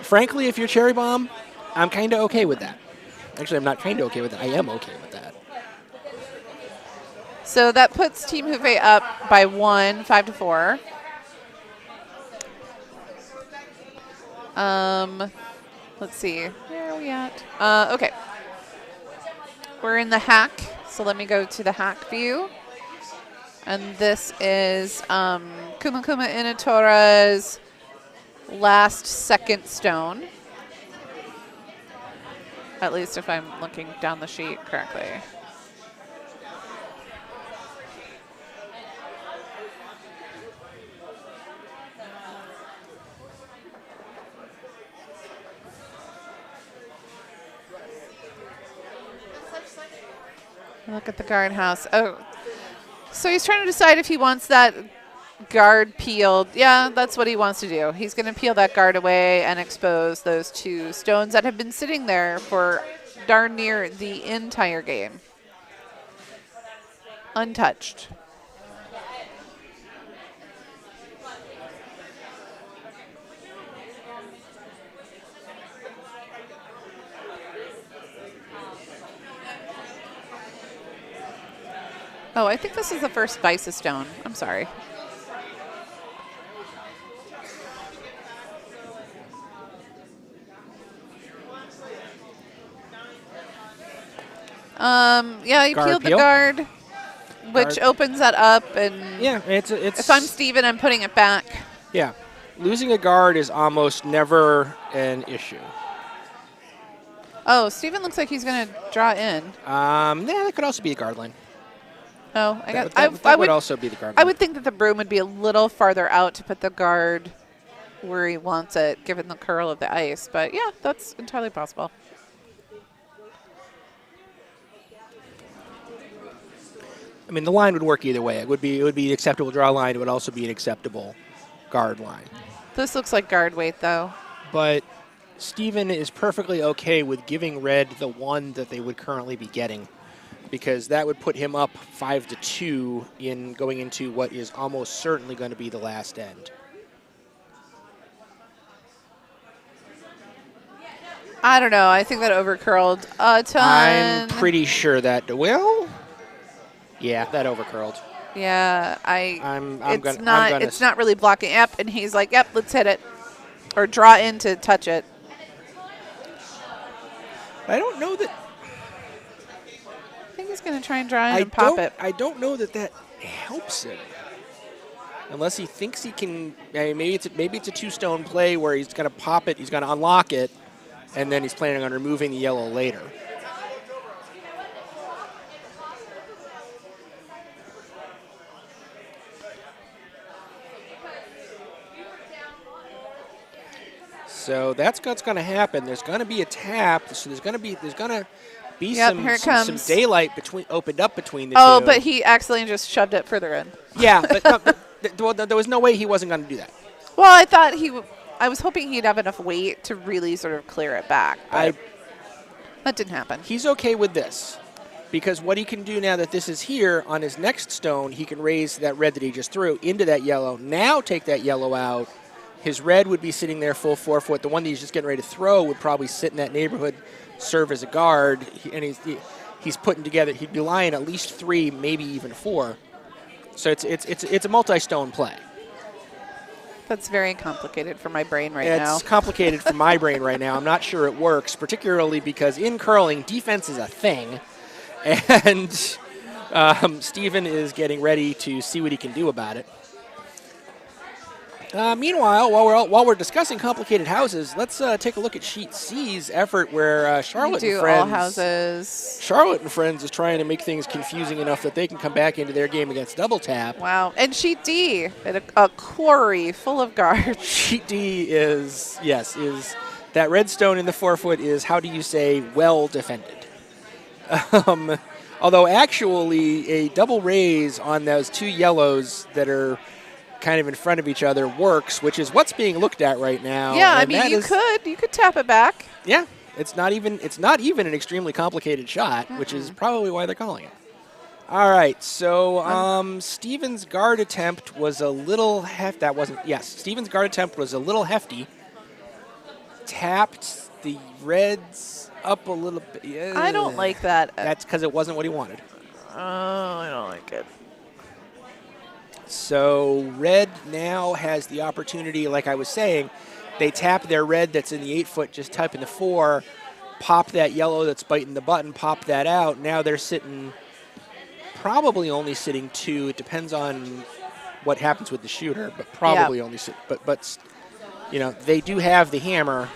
Frankly, if you're Cherry Bomb, I'm kind of okay with that. Actually, I'm not kind of okay with that. I am okay with that. So that puts Team Hufei up by 1, 5-4. Let's see. Where are we at? Okay. We're in the hack, so let me go to the hack view. And this is Kuma Inatora's last second stone. At least if I'm looking down the sheet correctly. Look at the guardhouse. Oh, so he's trying to decide if he wants that guard peeled. Yeah, that's what he wants to do. He's going to peel that guard away and expose those two stones that have been sitting there for darn near the entire game. Untouched. Oh, I think this is the first Vice Stone. I'm sorry. Yeah, you Guard peeled the peel. guard, which opens that up, and Yeah, it's. if I'm Steven, I'm putting it back. Yeah, losing a guard is almost never an issue. Oh, Steven looks like he's going to draw in. Yeah, that could also be the guard line. Oh, I got. That would also be the guard line. I would think that the broom would be a little farther out to put the guard where he wants it, given the curl of the ice. But yeah, that's entirely possible. I mean, the line would work either way. It would be an acceptable draw line. It would also be an acceptable guard line. This looks like guard weight, though. But Steven is perfectly okay with giving red the one that they would currently be getting, because that would put him up 5-2 in going into what is almost certainly going to be the last end. I don't know. I think that overcurled a ton. I'm pretty sure that will. Yeah, that overcurled. Yeah, it's not really blocking. Yep, and he's like, yep, let's hit it. Or draw in to touch it. I don't know that. I think he's going to try and draw in and pop it. I don't know that helps him. Unless he thinks he can. Maybe it's a 2-stone play where he's going to pop it, he's going to unlock it, and then he's planning on removing the yellow later. So that's what's going to happen. There's going to be a tap. So there's going to be some daylight opened up between the two. Oh, but he accidentally just shoved it further in. Yeah, but there was no way he wasn't going to do that. Well, I thought I was hoping he'd have enough weight to really sort of clear it back. But that didn't happen. He's okay with this, because what he can do now that this is here on his next stone, he can raise that red that he just threw into that yellow. Now take that yellow out. His red would be sitting there full 4-foot. The one that he's just getting ready to throw would probably sit in that neighborhood, serve as a guard, and he's putting together. He'd be lying at least 3, maybe even 4. So it's a multi-stone play. That's very complicated for my brain now. It's complicated for my brain right now. I'm not sure it works, particularly because in curling, defense is a thing, and Steven is getting ready to see what he can do about it. Meanwhile, while we're discussing complicated houses, let's take a look at Sheet C's effort, where Charlotte and Friends. All houses. Charlotte and Friends is trying to make things confusing enough that they can come back into their game against Double Tap. Wow! And Sheet D, a quarry full of guards. Sheet D is that red stone in the 4-foot is, how do you say, well defended. Although actually a double raise on those 2 yellows that are kind of in front of each other works, which is what's being looked at right now. Yeah, I mean, you could tap it back. Yeah, it's not even an extremely complicated shot, which is probably why they're calling it. All right, so Steven's guard attempt was a little hefty. Steven's guard attempt was a little hefty. Tapped the reds up a little bit. Yeah. I don't like that. That's because it wasn't what he wanted. Oh, I don't like it. So red now has the opportunity, like I was saying, they tap their red that's in the 8-foot, just type in the 4, pop that yellow that's biting the button, pop that out. Now they're probably only sitting 2. It depends on what happens with the shooter, but probably only sit. But they do have the hammer.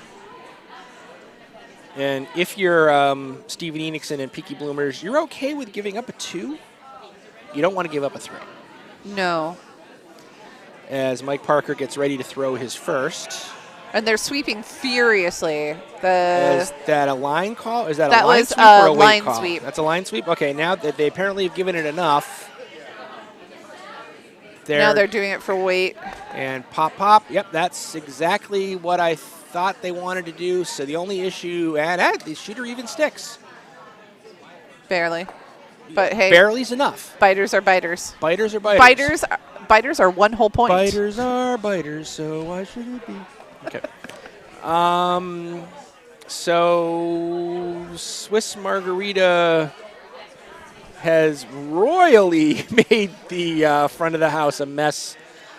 And if you're Steven Enochson and Peaky Bloomers, you're okay with giving up a 2. You don't want to give up a 3. No. As Mike Parker gets ready to throw his first. And they're sweeping furiously. Is that a line call? Is that a line sweep or a weight call? Sweep. That's a line sweep? Okay, now that they apparently have given it enough. Now they're doing it for weight. And pop, pop. Yep, that's exactly what I thought they wanted to do. So the only issue, and the shooter even sticks. Barely. But hey, barely's enough. Biters are biters. Biters are biters. Biters are 1 whole point. Biters are biters, so why should it be? Okay. So Swiss Margarita has royally made the front of the house a mess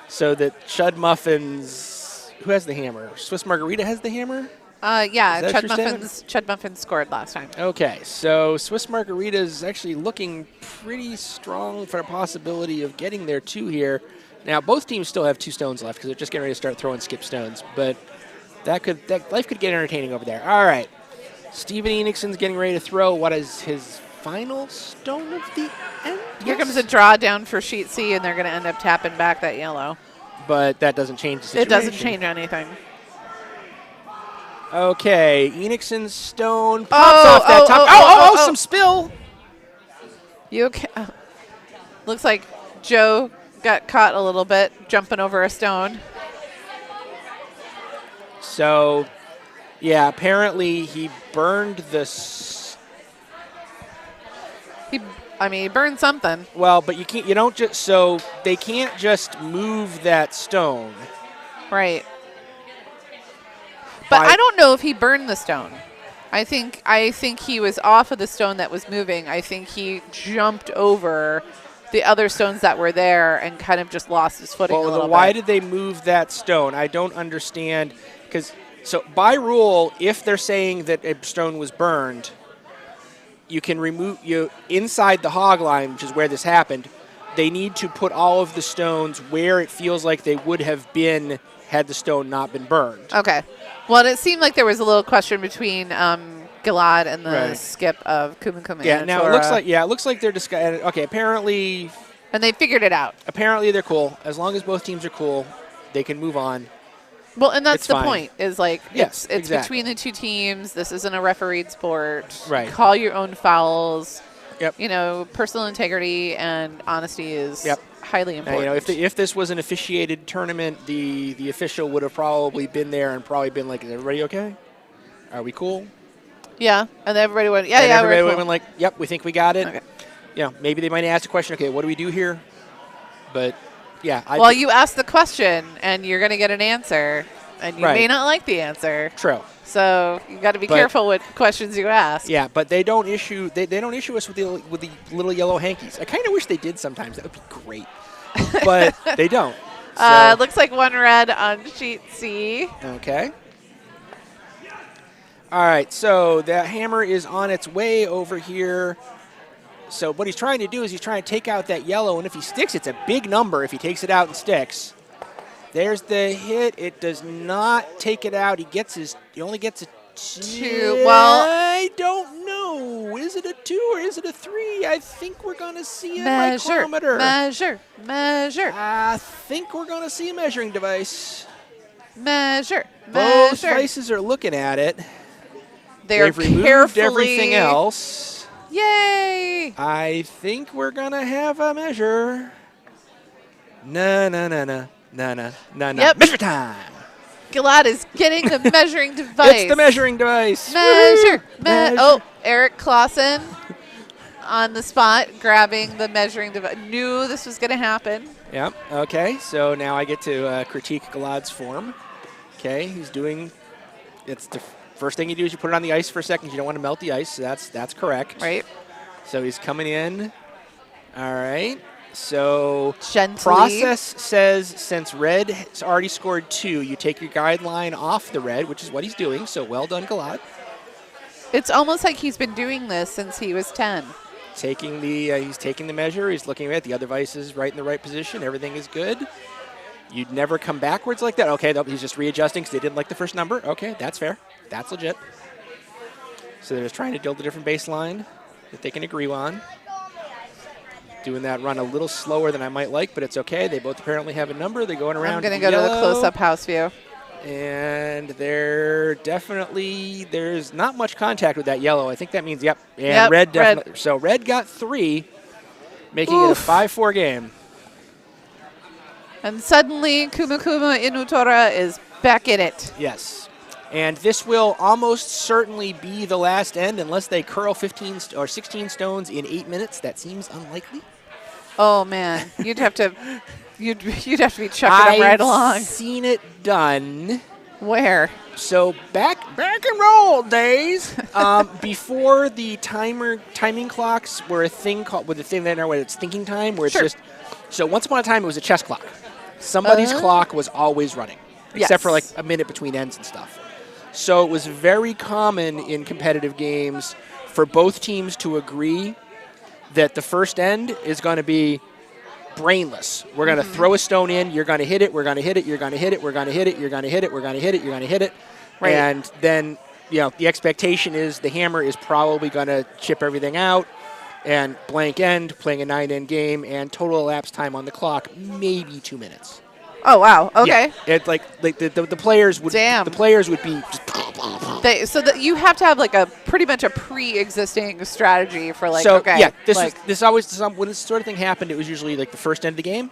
so that Chud Muffins, who has the hammer? Swiss Margarita has the hammer? Yeah, Chud Muffins scored last time. Okay, so Swiss Margarita is actually looking pretty strong for a possibility of getting there too here. Now, both teams still have 2 stones left because they're just getting ready to start throwing skip stones, but that life could get entertaining over there. All right, Steven Enochson's getting ready to throw what is his final stone of the end? Here comes a draw down for sheet C, and they're going to end up tapping back that yellow. But that doesn't change the situation. It doesn't change anything. Okay, Enochson's stone pops off that top. Some spill. You okay? Looks like Joe got caught a little bit jumping over a stone. So, yeah, apparently he burned the... He burned something. Well, but you don't just... So they can't just move that stone. Right. But I don't know if he burned the stone. I think he was off of the stone that was moving. I think he jumped over the other stones that were there and kind of just lost his footing a little bit. Why did they move that stone? I don't understand. So by rule, if they're saying that a stone was burned, you can remove inside the hog line, which is where this happened. They need to put all of the stones where it feels like they would have been had the stone not been burned. Okay. Well, it seemed like there was a little question between Gilad and the skip of Kuma Yeah. and Now tora. it looks like they're discussing. Okay. Apparently. And they figured it out. Apparently they're cool. As long as both teams are cool, they can move on. Well, and that's it's the fine. point. Is like yes, it's exactly. between the 2 teams. This isn't a refereed sport. Right. Call your own fouls. Yep. Personal integrity and honesty is highly important. If this was an officiated tournament, the official would have probably been there and probably been like, "Is everybody okay? Are we cool?" Yeah, and everybody went, and everybody would have cool. been like, "Yep, we think we got it." Okay. Maybe they might ask a question. Okay, what do we do here? But yeah, you ask the question and you're going to get an answer, and you may not like the answer. True. So you got to be careful with questions you ask. Yeah, but they don't issue us with the little yellow hankies. I kind of wish they did sometimes. That would be great, but they don't. So. Looks like 1 red on sheet C. Okay. All right, so that hammer is on its way over here. So what he's trying to do is he's trying to take out that yellow, and if he sticks, it's a big number if he takes it out and sticks. There's the hit. It does not take it out. He only gets a 2. Well, I don't know. Is it a 2 or is it a 3? I think we're going to see a micrometer. Measure. I think we're going to see a measuring device. Measure. Both devices are looking at it. They've removed everything else. Yay! I think we're going to have a measure. No. Yep. Measure time. Gilad is getting the measuring device. It's the measuring device. Measure. Eric Clausen on the spot grabbing the measuring device. Knew this was going to happen. Yep. Okay. So now I get to critique Gilad's form. Okay. He's doing. It's the first thing you do is you put it on the ice for a second. You don't want to melt the ice. So that's correct. Right. So he's coming in. All right. So gently. Process says since red has already scored 2, you take your guideline off the red, which is what he's doing. So well done, Gilad. It's almost like he's been doing this since he was 10. He's taking the measure. He's looking at it. The other device is right in the right position. Everything is good. You'd never come backwards like that. Okay, he's just readjusting because they didn't like the first number. Okay, that's fair. That's legit. So they're just trying to build a different baseline that they can agree on. Doing that run a little slower than I might like, but it's okay. They both apparently have a number. They're going around. I'm going to go to the close-up house view. And there's not much contact with that yellow. I think that means, red definitely. Red. So red got 3, making it a 5-4 game. And suddenly, Kuma Inu Tora is back in it. Yes. And this will almost certainly be the last end unless they curl 15 or 16 stones in 8 minutes. That seems unlikely. Oh man, you'd have to be chucking them right along. I've seen it done. Where? So back and roll days, before the timing clocks were a thing called with the thing that where it's thinking time, where it's Sure. just. So once upon a time, it was a chess clock. Somebody's clock was always running, except for like a minute between ends and stuff. So it was very common in competitive games for both teams to agree that the first end is going to be brainless. We're going to throw a stone in. You're going to hit it. We're going to hit it. You're going to hit it. We're going to hit it. You're going to hit it. We're going to hit it. You're going to hit it. Right. And then, the expectation is the hammer is probably going to chip everything out. And blank end, playing a 9-end game, and total elapsed time on the clock, maybe 2 minutes. Oh wow. Okay. Yeah, it like the players would. Damn. The players would be. So that you have to have like a pretty much a pre-existing strategy for like. So okay. yeah, when this sort of thing happened, it was usually like the first end of the game,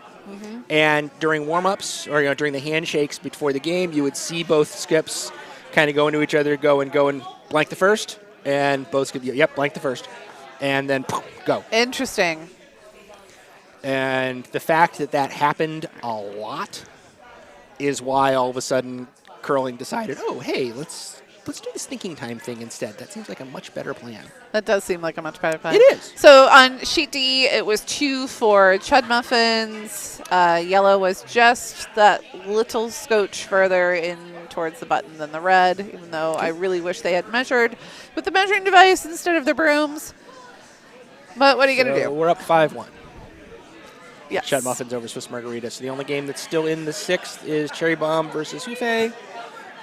and during warm-ups or during the handshakes before the game, you would see both skips kind of go into each other, go and blank the first, and both skip. Yep, blank the first, and then go. Interesting. And the fact that happened a lot is why all of a sudden curling decided, oh hey, let's do this thinking time thing instead. That seems like a much better plan. That does seem like a much better plan. It is. So on sheet D, it was 2 for chud muffins. Yellow was just that little scotch further in towards the button than the red, even though I really wish they had measured with the measuring device instead of their brooms. But what are you going to do? We're up 5-1. Yes. Chud muffins over Swiss margarita. So the only game that's still in the 6th is Cherry Bomb versus Hufei.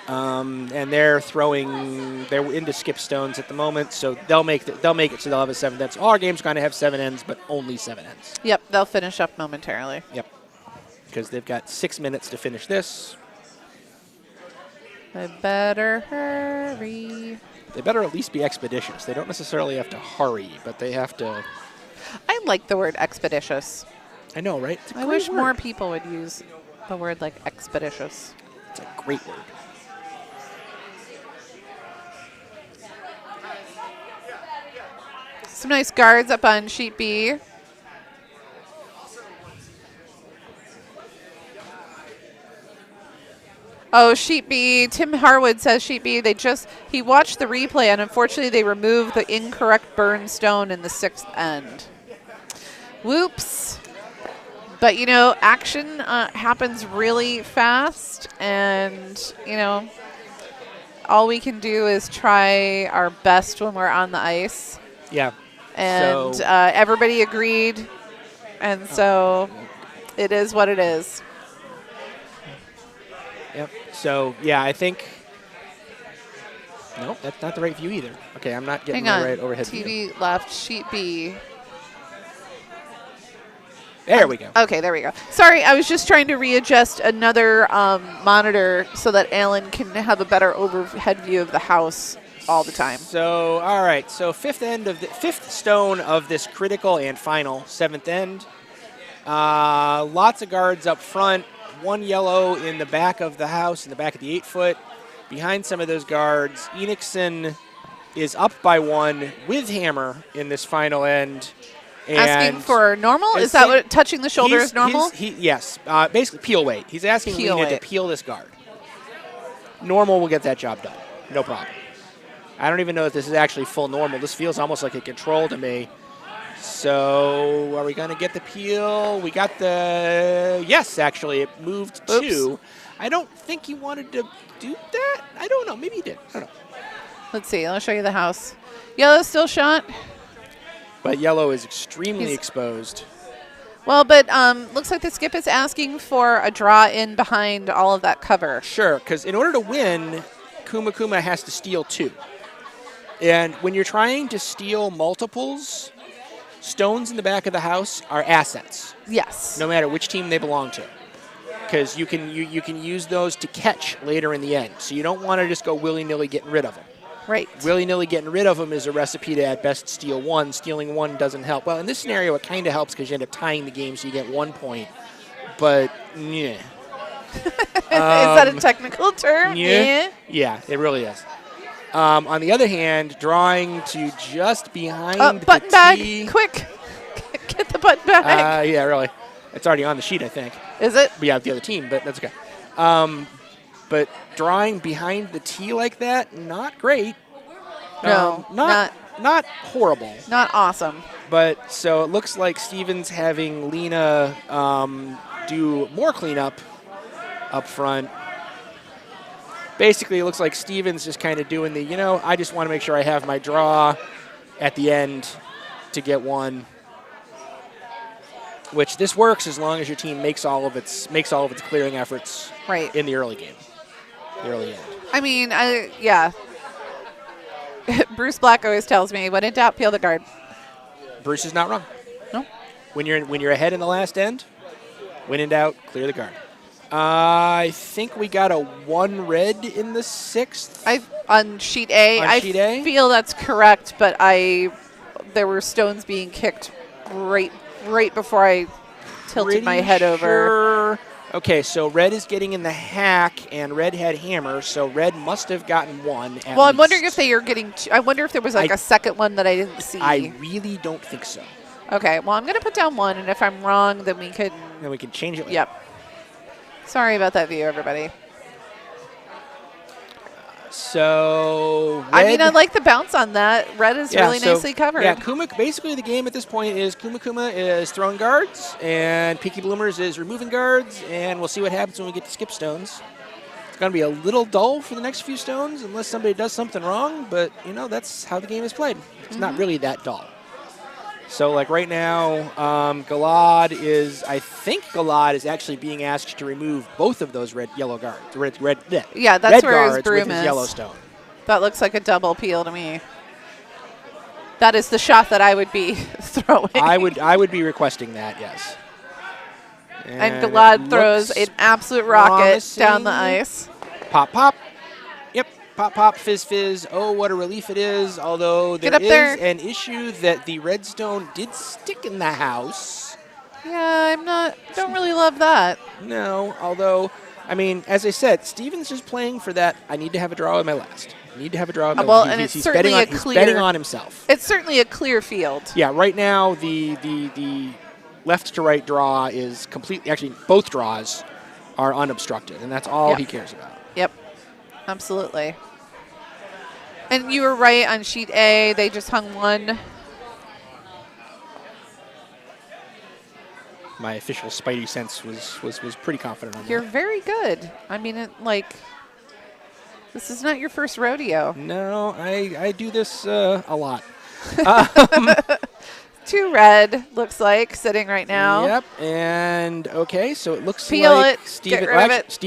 And they're into skip stones at the moment, so they'll make it. So they'll have a 7 ends. All our games are going to have 7 ends, but only 7 ends. Yep, they'll finish up momentarily. Yep, because they've got 6 minutes to finish this. I better hurry. They better at least be expeditious. They don't necessarily have to hurry, but they have to. I like the word expeditious. I know, right? It's a I great wish word. more people would use the word like expeditious. It's a great word. Some nice guards up on sheet B. Oh, sheet B. Tim Harwood says sheet B. He watched the replay, and unfortunately they removed the incorrect burn stone in the 6th end. Whoops. But, action happens really fast, and, all we can do is try our best when we're on the ice. Yeah. And everybody agreed, and so it is what it is. Yep. So, yeah, I think. Nope, that's not the right view either. Okay, I'm not getting the right overhead view. TV left, sheet B. There we go. Okay, there we go. Sorry, I was just trying to readjust another monitor so that Alan can have a better overhead view of the house all the time. So, all right. So, 5th stone of this critical and final 7th end. Lots of guards up front. 1 yellow in the back of the house, in the back of the 8-foot. Behind some of those guards, Enochson is up by 1 with hammer in this final end. And asking for normal? Is that what touching the shoulder is normal? Yes. Basically, peel weight. He's asking Leena to peel this guard. Normal will get that job done. No problem. I don't even know if this is actually full normal. This feels almost like a control to me. So are we going to get the peel? We got the... Yes, actually. It moved 2. I don't think he wanted to do that. I don't know. Maybe he did. I don't know. Let's see. I'll show you the house. Yellow's still shot. But yellow is extremely exposed. Well, but looks like the skip is asking for a draw in behind all of that cover. Sure, because in order to win, Kuma has to steal 2. And when you're trying to steal multiples, stones in the back of the house are assets. Yes. No matter which team they belong to. Because you can use those to catch later in the end. So you don't want to just go willy-nilly getting rid of them. Right. Willy-nilly getting rid of them is a recipe to at best steal 1. Stealing 1 doesn't help. Well, in this scenario, it kind of helps because you end up tying the game so you get 1 point. But, yeah. Is that a technical term? Yeah. Yeah, it really is. On the other hand, drawing to just behind button the bag, tee. quick. Get the button bag. Yeah, really. It's already on the sheet, I think. Is it? Yeah, the other team, but that's okay. but drawing behind the tee like that, not great. No, not horrible. Not awesome. But so it looks like Steven's having Leena do more cleanup up front. Basically, it looks like Steven's just kind of doing the, I just want to make sure I have my draw at the end to get one. Which this works as long as your team makes all of its clearing efforts in the early game, the early end. I mean, yeah. Bruce Black always tells me, when in doubt, peel the guard. Bruce is not wrong. No. When you're ahead in the last end, when in doubt, clear the guard. I think we got a 1 red in the 6th. On sheet A. I feel that's correct, but there were stones being kicked right before I tilted my head over. Okay, so red is getting in the hack, and red had hammer, so red must have gotten 1 at Well, I'm least. wondering if they are getting I wonder if there was like a second one that I didn't see. I really don't think so. Okay, well, I'm going to put down 1, and if I'm wrong, then we can... Then we can change it later. Yep. Sorry about that view, everybody. So red, I mean, I like the bounce on that. Red is really nicely covered. Yeah, Kuma. Basically, the game at this point is Kuma is throwing guards, and Peaky Bloomers is removing guards, and we'll see what happens when we get to skip stones. It's going to be a little dull for the next few stones unless somebody does something wrong, but, that's how the game is played. It's not really that dull. So, like right now, Gilad is actually being asked to remove both of those yellow guards. Yeah, that's red where guards his broom with is. His Yellowstone. That looks like a double peel to me. That is the shot that I would be throwing. I would be requesting that, yes. And Gilad throws an absolute rocket down the ice. Pop, pop. Yep, pop, pop, fizz, fizz. Oh, what a relief it is. Although there is an issue that the redstone did stick in the house. Yeah, don't really love that. No, although, I mean, as I said, Steven's just playing for that. I need to have a draw in my last. I need to have a draw in my last. Well, and it's certainly he's betting on himself. It's certainly a clear field. Yeah, right now the left to right draw is completely, actually both draws are unobstructed, and that's all he cares about. Yep, absolutely. And you were right on sheet A. They just hung 1. My official Spidey sense was pretty confident on that. You're very good. I mean, this is not your first rodeo. No, I do this a lot. 2 red, looks like, sitting right now. Yep, and okay, so it looks Peel like it, Steven, get rid of it.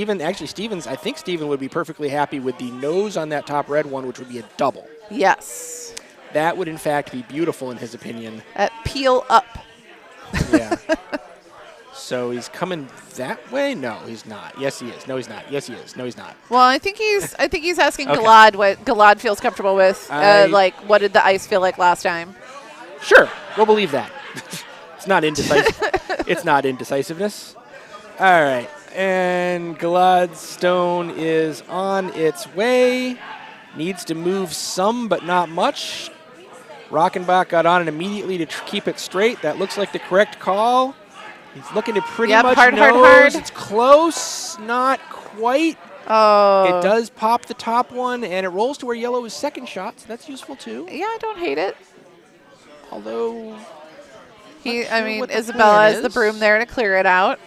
I think Steven would be perfectly happy with the nose on that top red one, which would be a double. Yes. That would, in fact, be beautiful in his opinion. At peel up. Yeah. So he's coming that way? No, he's not. Yes, he is. No, he's not. Yes, he is. No, he's not. Well, I think he's asking Gilad what Gilad feels comfortable with. Like, what did the ice feel like last time? Sure, we'll believe that. It's not indecisive. It's not indecisiveness. All right, and Gilad's stone is on its way. Needs to move some, but not much. Rockenbach got on it immediately to keep it straight. That looks like the correct call. He's looking to pretty much nose. It's close, not quite. Oh. It does pop the top one, and it rolls to where yellow is second shot, so that's useful too. Yeah, I don't hate it. Although, Isabella has the broom there to clear it out.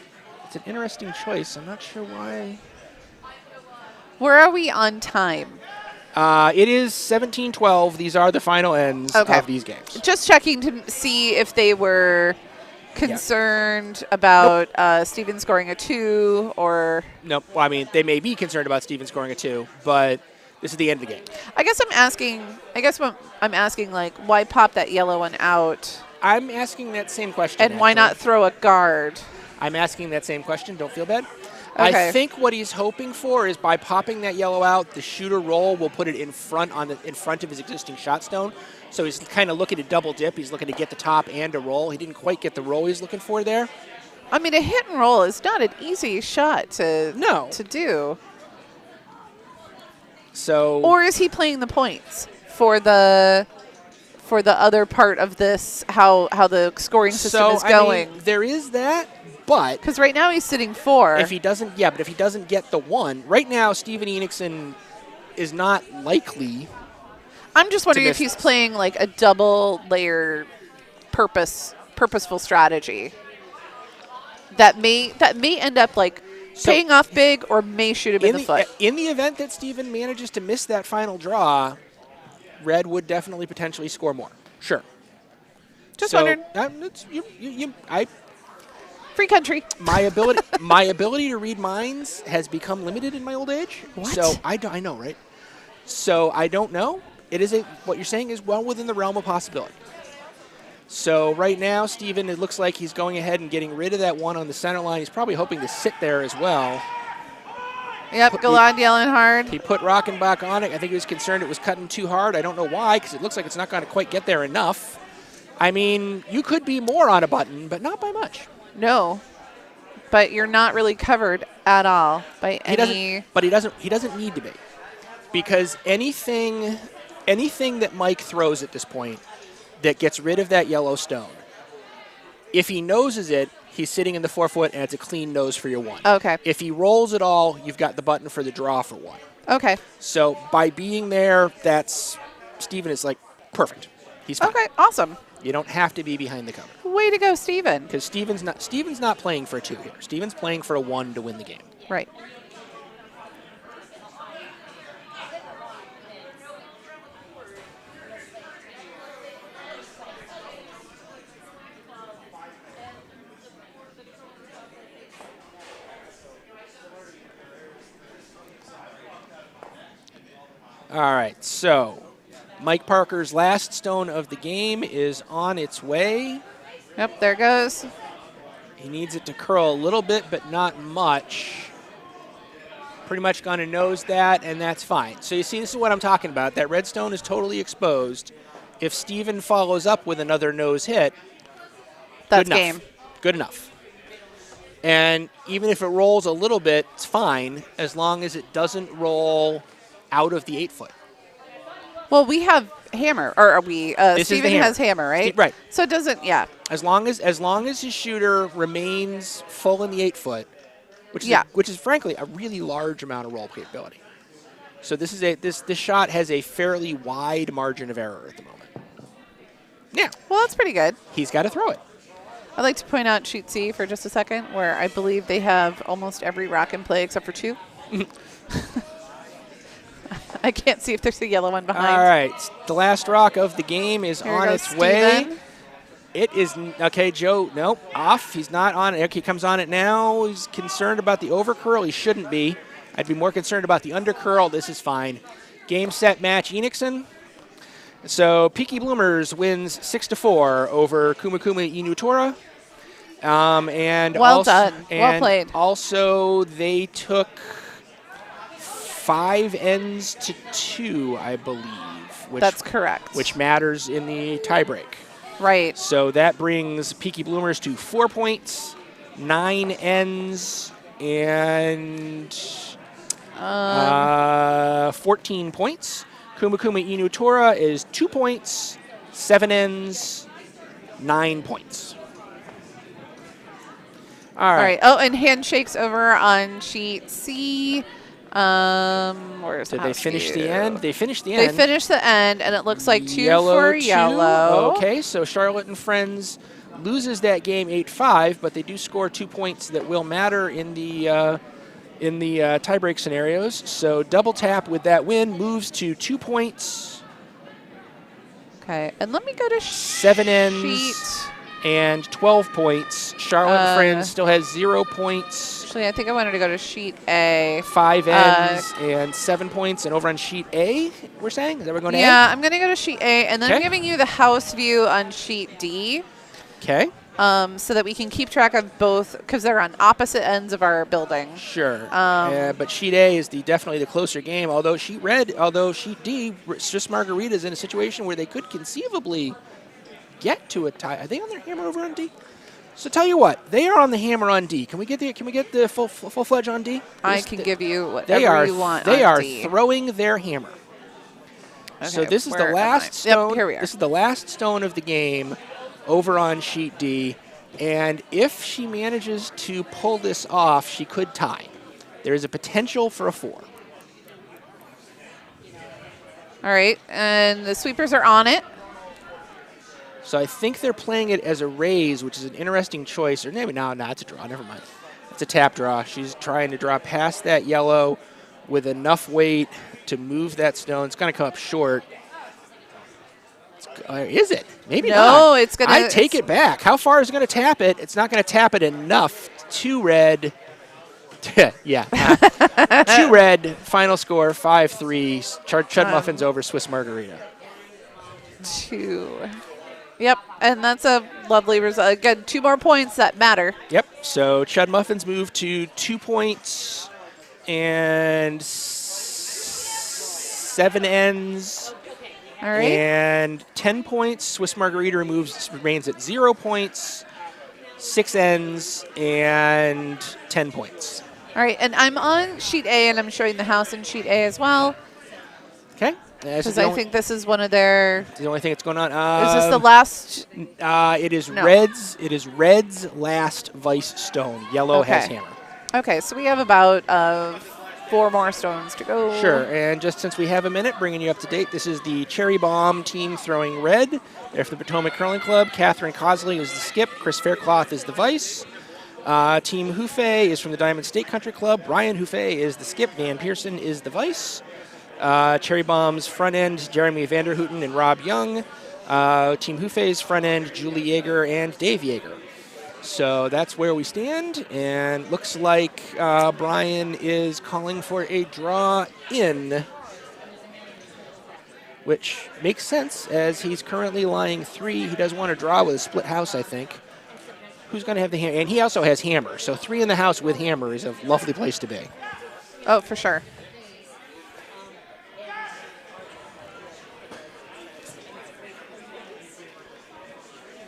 It's an interesting choice. I'm not sure why. Where are we on time? It is 17-12. These are the final ends of these games. Just checking to see if they were concerned about Steven scoring a 2 or... Nope. Well, I mean, they may be concerned about Steven scoring a 2, but this is the end of the game. I guess I'm asking, like, why pop that yellow one out? I'm asking that same question. And why not throw a guard? I'm asking that same question. Don't feel bad. Okay. I think what he's hoping for is by popping that yellow out, the shooter roll will put it in front of his existing shot stone. So he's kind of looking to double dip. He's looking to get the top and a roll. He didn't quite get the roll he's looking for there. I mean, a hit and roll is not an easy shot to do. So, or is he playing the points for the other part of this? How the scoring system is going? I mean, there is that, But because right now he's sitting 4. if he doesn't, but if he doesn't get the 1, right now Steven Enochson is not likely. I'm just wondering if he's playing like a double layer purposeful strategy that may end up like paying off big or may shoot him in the foot. In the event that Steven manages to miss that final draw, Red would definitely potentially score more. Sure. Just wondering. Free country. My ability to read minds has become limited in my old age. What? So I know, right? So I don't know. What you're saying is well within the realm of possibility. So right now, Steven, it looks like he's going ahead and getting rid of that 1 on the center line. He's probably hoping to sit there as well. Yep, Gilad yelling hard. He put Rockenbach on it. I think he was concerned it was cutting too hard. I don't know why, because it looks like it's not going to quite get there enough. I mean, you could be more on a button, but not by much. No, but you're not really covered at all by any. But he doesn't need to be, because anything that Mike throws at this point that gets rid of that yellow stone, if he noses it, he's sitting in the 4-foot, and it's a clean nose for your 1. Okay. If he rolls it all, you've got the button for the draw for 1. Okay. So by being there, Steven is like perfect. He's fine. Okay, awesome. You don't have to be behind the cover. Way to go, Steven. Because Steven's not playing for a 2 here. Steven's playing for a 1 to win the game. Right. All right, so Mike Parker's last stone of the game is on its way. Yep, there goes. He needs it to curl a little bit, but not much. Pretty much going to nose that, and that's fine. So you see, this is what I'm talking about. That red stone is totally exposed. If Steven follows up with another nose hit, that's good enough. game. Good enough. And even if it rolls a little bit, it's fine, as long as it doesn't roll out of the 8-foot. Well, we have hammer, or are we? Steven has hammer, right? Right. So it doesn't, yeah. As long as his shooter remains full in the 8-foot, which is frankly a really large amount of roll capability. So this shot has a fairly wide margin of error at the moment. Yeah. Well, that's pretty good. He's got to throw it. I'd like to point out Sheet C for just a second, where I believe they have almost every rock in play except for 2. I can't see if there's a yellow one behind. All right. The last rock of the game is on its way. It is, okay, Joe, nope, off. He's not on it. Okay, he comes on it now. He's concerned about the overcurl. He shouldn't be. I'd be more concerned about the undercurl. This is fine. Game, set, match, Enochson. So Peaky Bloomers wins 6-4 over Kuma Inu Tora. And well done. Well played. Also, they took 5 ends to 2, I believe. That's correct. Which matters in the tiebreak. Right. So that brings Peaky Bloomers to 4 points, 9 ends, and 14 points. Kuma Inu Tora is 2 points, 7 ends, 9 points. All right. Oh, and handshakes over on sheet C. Where's Did they finish the end? They finished the end. They finished the end, and it looks like 2 for yellow. Okay, so Charlotte and Friends loses that game 8-5, but they do score 2 points that will matter in the tiebreak scenarios. So double tap with that win moves to 2 points. Okay, and let me go to 7 ends and 12 points. Charlotte and Friends still has 0 points. Actually, I think I wanted to go to sheet A. 5 ends and 7 points. And over on sheet A, we're saying? Is that we're going to A? Yeah, I'm going to go to sheet A, and then I'm giving you the house view on sheet D. Okay. So that we can keep track of both, because they're on opposite ends of our building. Sure. But sheet A is definitely the closer game, although sheet D, Swiss Margarita's in a situation where they could conceivably get to a tie. Are they on their hammer over on D? So tell you what, they are on the hammer on D. Can we get the full-fledged on D? I can give you whatever you want on D. They are throwing their hammer. Okay, so this is the last stone. Yep, here we are. This is the last stone of the game over on sheet D. And if she manages to pull this off, she could tie. There is a potential for a 4. All right, and the sweepers are on it. So I think they're playing it as a raise, which is an interesting choice. Or maybe no, it's a draw. Never mind. It's a tap draw. She's trying to draw past that yellow with enough weight to move that stone. It's going to come up short. Is it? Maybe not. No, it's going to. I take it back. How far is it going to tap it? It's not going to tap it enough. 2 red. Yeah. 2 red. Final score 5-3. Chud Muffins over Swiss Margarita. 2. Yep, and that's a lovely result. Again, 2 more points that matter. Yep. So Chud Muffins move to 2 points and 7 ends. All right. And 10 points. Swiss Margarita remains at 0 points, 6 ends, and 10 points. All right, and I'm on sheet A, and I'm showing the house in sheet A as well. Okay. Because I think this is one of their. The only thing that's going on. Is this the last? It is No. Reds. It is Reds' last vice stone. Yellow has hammer. Okay, so we have about 4 more stones to go. Sure, and just since we have a minute, bringing you up to date, this is the Cherry Bomb team throwing red. They're from the Potomac Curling Club. Catherine Cosley is the skip. Chris Faircloth is the vice. Team Houffet is from the Diamond State Country Club. Brian Houffet is the skip. Van Pearson is the vice. Cherry Bomb's front end, Jeremy Vanderhooten and Rob Young. Team Houffet's front end, Julie Yeager and Dave Yeager. So that's where we stand, and looks like Brian is calling for a draw in, which makes sense as he's currently lying 3. He does want to draw with a split house, I think. Who's going to have the hammer? And he also has hammer, so 3 in the house with hammer is a lovely place to be. Oh, for sure.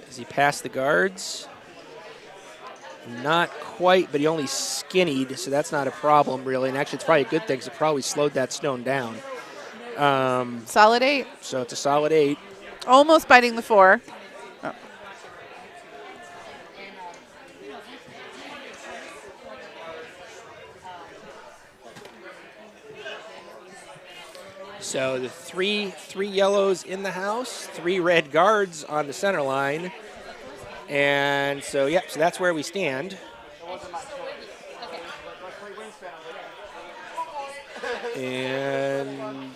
Does he pass the guards? Not quite, but he only skinnied, so that's not a problem, really. And actually, it's probably a good thing because it probably slowed that stone down. Solid 8. So it's a solid 8. Almost biting the 4. Oh. So the three yellows in the house, 3 red guards on the center line. And so, yep, so that's where we stand. And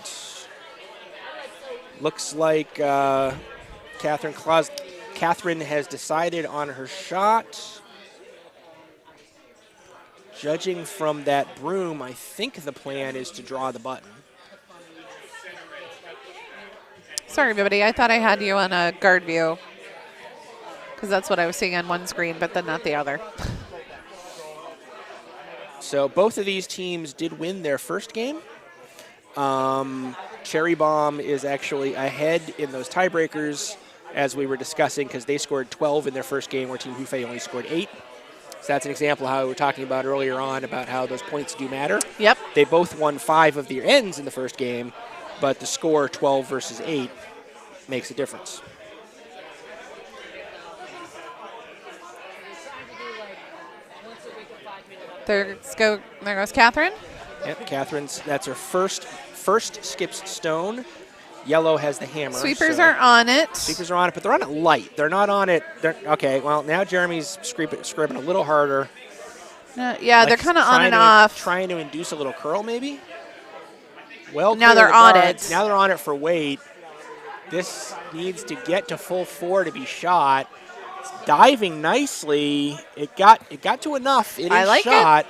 looks like Catherine has decided on her shot. Judging from that broom, I think the plan is to draw the button. Sorry, everybody. I thought I had you on a guard view because that's what I was seeing on one screen, but then not the other. So both of these teams did win their first game. Cherry Bomb is actually ahead in those tiebreakers, as we were discussing, because they scored 12 in their first game, where Team Houffet only scored 8. So that's an example of how we were talking about earlier on about how those points do matter. Yep. They both won 5 of their ends in the first game, but the score 12 versus 8 makes a difference. There goes Catherine. Yep, Catherine's, that's her first skips stone. Yellow has the hammer. Sweepers are on it. Sweepers are on it, but they're on it light. They're not on it. Okay, well, now Jeremy's scrubbing a little harder. Yeah, they're kind of on and off. Trying to induce a little curl, maybe? Well, now they're on it. Now they're on it for weight. This needs to get to full 4 to be shot. It's diving nicely. It got to enough. It is shot.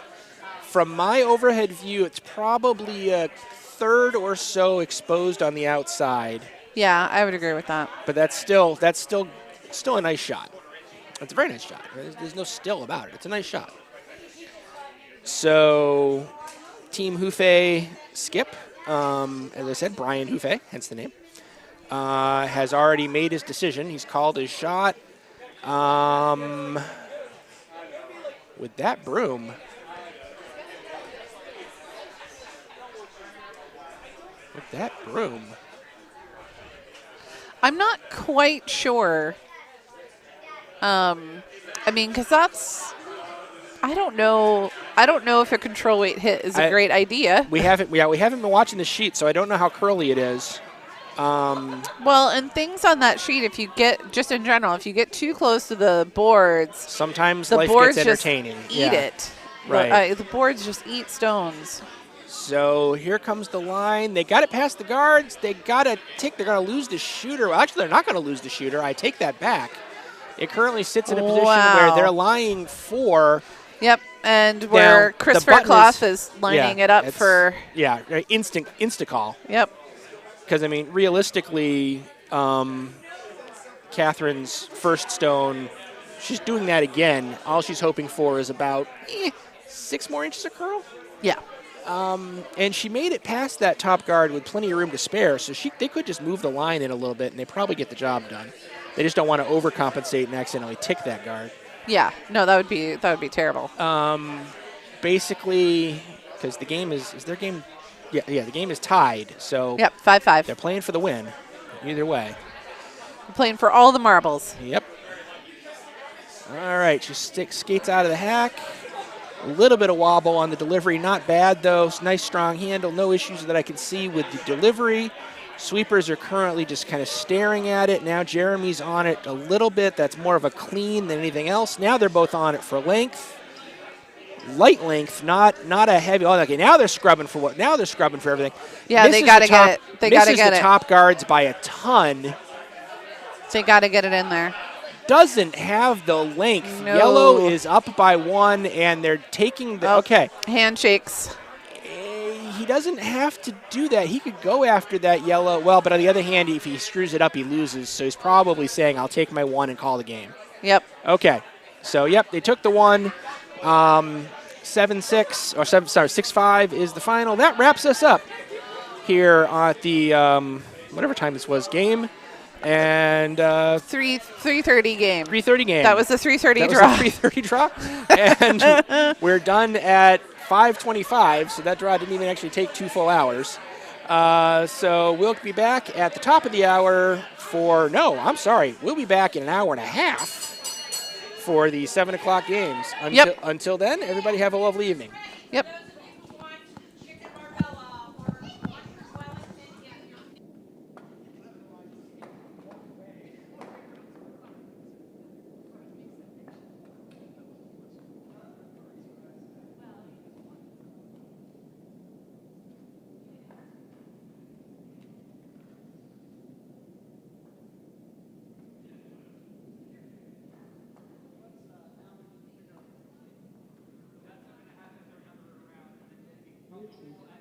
From my overhead view, it's probably a third or so exposed on the outside. Yeah, I would agree with that. But that's still a nice shot. It's a very nice shot. There's no still about it. It's a nice shot. So, Team Houffet skip, as I said, Brian Houffet, hence the name, has already made his decision. He's called his shot. With that broom. I'm not quite sure. I mean, because that's, I don't know. I don't know if a control weight hit is a great idea. We haven't been watching the sheet, so I don't know how curly it is. Well, and things on that sheet, if you get, just in general, if you get too close to the boards, sometimes the life boards gets entertaining. Just eat it. Right. The boards just eat stones. So here comes the line. They got it past the guards. They got to tick. They're going to lose the shooter. Well, actually, they're not going to lose the shooter. I take that back. It currently sits in a position where they're lying for. Yep, and where Christopher Clough is lining it up for. Yeah, insta call. Yep. Because, I mean, realistically, Catherine's first stone, she's doing that again. All she's hoping for is about 6 more inches of curl. Yeah. And she made it past that top guard with plenty of room to spare, so they could just move the line in a little bit, and they probably get the job done. They just don't want to overcompensate and accidentally tick that guard. Yeah. No, that would be terrible. Basically, because the game is their game. Yeah, the game is tied. So yep, 5-5. They're playing for the win, either way. We're playing for all the marbles. Yep. All right, she skates out of the hack. A little bit of wobble on the delivery, not bad though. Nice strong handle, no issues that I can see with the delivery. Sweepers are currently just kind of staring at it. Now Jeremy's on it a little bit. That's more of a clean than anything else. Now they're both on it for length. Light length, not a heavy. Oh, okay. Now they're scrubbing for what? Now they're scrubbing for everything. Yeah, they got to get it. They got to get it. The top guards by a ton. They got to get it in there. Doesn't have the length. No. Yellow is up by 1, and they're taking the. Okay. Handshakes. He doesn't have to do that. He could go after that yellow. Well, but on the other hand, if he screws it up, he loses. So he's probably saying, "I'll take my 1 and call the game." Yep. Okay. So yep, they took the 1. 7-6 or 6-5 is the final. That wraps us up here at the whatever time this was game, and 3:30 game. 3:30 game. That was the 3:30 draw. That was the 3:30 draw, and we're done at 5:25. So that draw didn't even actually take 2 full hours. So we'll be back at the top of the hour for we'll be back in an hour and a half. For the 7 o'clock games. Until then, everybody have a lovely evening. Yep. YouTube.